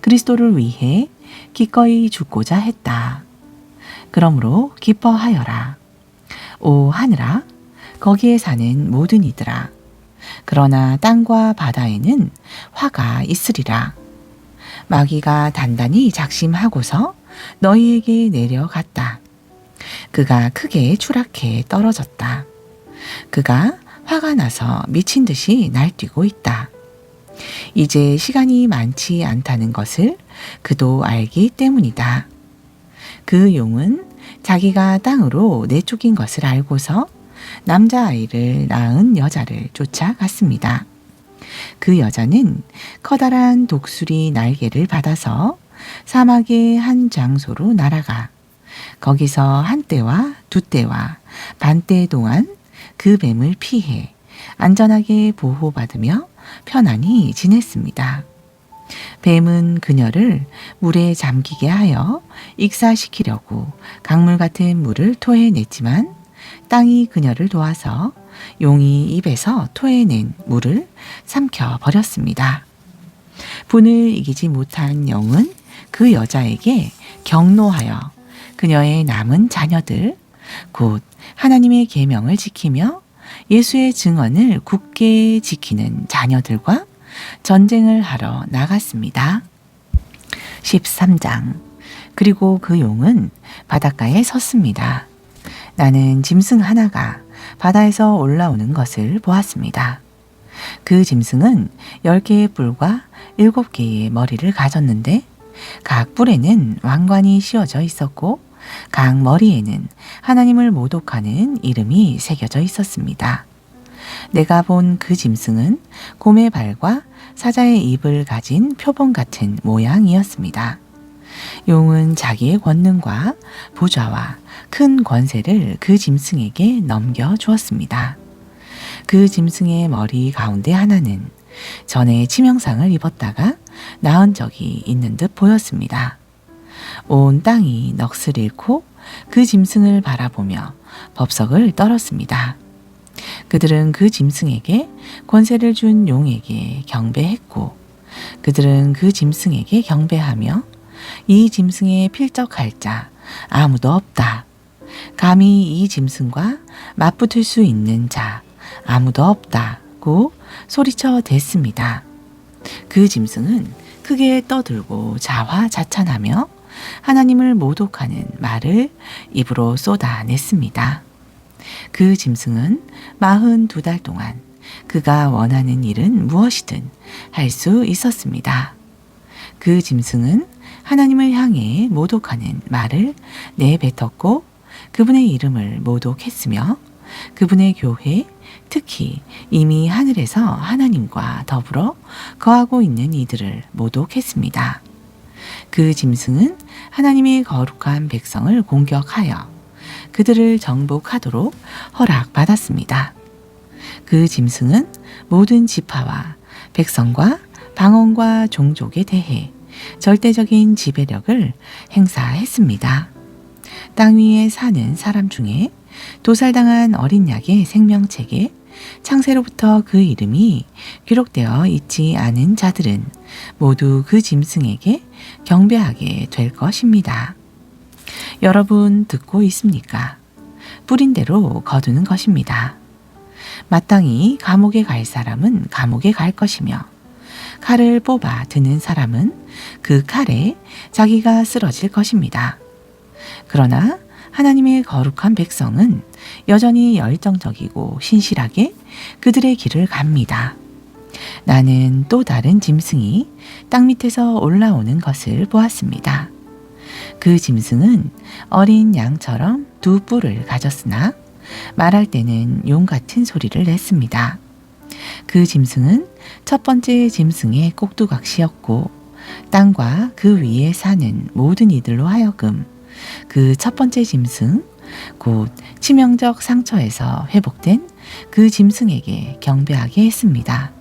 그리스도를 위해 기꺼이 죽고자 했다. 그러므로 기뻐하여라. 오 하늘아, 거기에 사는 모든 이들아. 그러나 땅과 바다에는 화가 있으리라. 마귀가 단단히 작심하고서 너희에게 내려갔다. 그가 크게 추락해 떨어졌다. 그가 화가 나서 미친 듯이 날뛰고 있다. 이제 시간이 많지 않다는 것을 그도 알기 때문이다. 그 용은 자기가 땅으로 내쫓긴 것을 알고서 남자아이를 낳은 여자를 쫓아갔습니다. 그 여자는 커다란 독수리 날개를 받아서 사막의 한 장소로 날아가 거기서 한 때와 두 때와 반 때 동안 그 뱀을 피해 안전하게 보호받으며 편안히 지냈습니다. 뱀은 그녀를 물에 잠기게 하여 익사시키려고 강물 같은 물을 토해냈지만 땅이 그녀를 도와서 용이 입에서 토해낸 물을 삼켜 버렸습니다. 분을 이기지 못한 영은 그 여자에게 경노하여 그녀의 남은 자녀들 곧 하나님의 계명을 지키며 예수의 증언을 굳게 지키는 자녀들과 전쟁을 하러 나갔습니다. 13장 그리고 그 용은 바닷가에 섰습니다. 나는 짐승 하나가 바다에서 올라오는 것을 보았습니다. 그 짐승은 10개의 뿔과 7개의 머리를 가졌는데 각 뿔에는 왕관이 씌워져 있었고 각 머리에는 하나님을 모독하는 이름이 새겨져 있었습니다. 내가 본 그 짐승은 곰의 발과 사자의 입을 가진 표범 같은 모양이었습니다. 용은 자기의 권능과 보좌와 큰 권세를 그 짐승에게 넘겨주었습니다. 그 짐승의 머리 가운데 하나는 전에 치명상을 입었다가 나은 적이 있는 듯 보였습니다. 온 땅이 넋을 잃고 그 짐승을 바라보며 법석을 떨었습니다. 그들은 그 짐승에게 권세를 준 용에게 경배했고 그들은 그 짐승에게 경배하며 이 짐승에 필적할 자 아무도 없다. 감히 이 짐승과 맞붙을 수 있는 자 아무도 없다고 소리쳐 댔습니다. 그 짐승은 크게 떠들고 자화자찬하며 하나님을 모독하는 말을 입으로 쏟아냈습니다. 그 짐승은 42달 동안 그가 원하는 일은 무엇이든 할 수 있었습니다. 그 짐승은 하나님을 향해 모독하는 말을 내뱉었고 그분의 이름을 모독했으며 그분의 교회, 특히 이미 하늘에서 하나님과 더불어 거하고 있는 이들을 모독했습니다. 그 짐승은 하나님의 거룩한 백성을 공격하여 그들을 정복하도록 허락받았습니다. 그 짐승은 모든 지파와 백성과 방언과 종족에 대해 절대적인 지배력을 행사했습니다. 땅 위에 사는 사람 중에 도살당한 어린 양의 생명책에 창세로부터 그 이름이 기록되어 있지 않은 자들은 모두 그 짐승에게 경배하게 될 것입니다. 여러분 듣고 있습니까? 뿌린 대로 거두는 것입니다. 마땅히 감옥에 갈 사람은 감옥에 갈 것이며 칼을 뽑아 드는 사람은 그 칼에 자기가 쓰러질 것입니다. 그러나 하나님의 거룩한 백성은 여전히 열정적이고 신실하게 그들의 길을 갑니다. 나는 또 다른 짐승이 땅 밑에서 올라오는 것을 보았습니다. 그 짐승은 어린 양처럼 2뿔을 가졌으나 말할 때는 용 같은 소리를 냈습니다. 그 짐승은 첫 번째 짐승의 꼭두각시였고 땅과 그 위에 사는 모든 이들로 하여금 그 첫 번째 짐승, 곧 치명적 상처에서 회복된 그 짐승에게 경배하게 했습니다.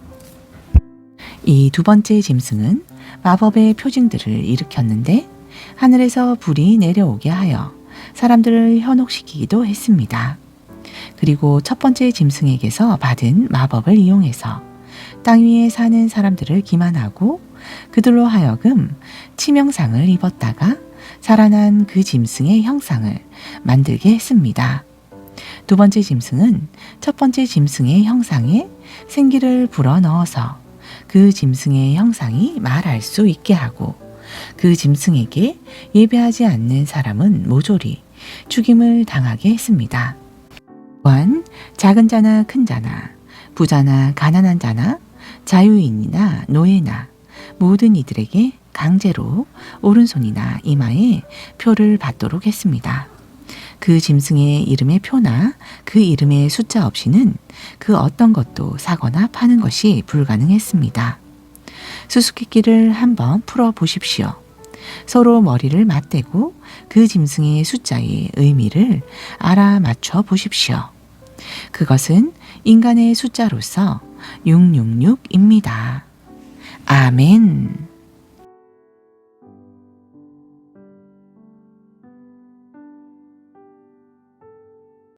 이 두 번째 짐승은 마법의 표징들을 일으켰는데 하늘에서 불이 내려오게 하여 사람들을 현혹시키기도 했습니다. 그리고 첫 번째 짐승에게서 받은 마법을 이용해서 땅 위에 사는 사람들을 기만하고 그들로 하여금 치명상을 입었다가 살아난 그 짐승의 형상을 만들게 했습니다. 두 번째 짐승은 첫 번째 짐승의 형상에 생기를 불어넣어서 그 짐승의 형상이 말할 수 있게 하고 그 짐승에게 예배하지 않는 사람은 모조리 죽임을 당하게 했습니다. 또한 작은 자나 큰 자나 부자나 가난한 자나 자유인이나 노예나 모든 이들에게 강제로 오른손이나 이마에 표를 받도록 했습니다. 그 짐승의 이름의 표나 그 이름의 숫자 없이는 그 어떤 것도 사거나 파는 것이 불가능했습니다. 수수께끼를 한번 풀어 보십시오. 서로 머리를 맞대고 그 짐승의 숫자의 의미를 알아맞혀 보십시오. 그것은 인간의 숫자로서 666입니다. 아멘.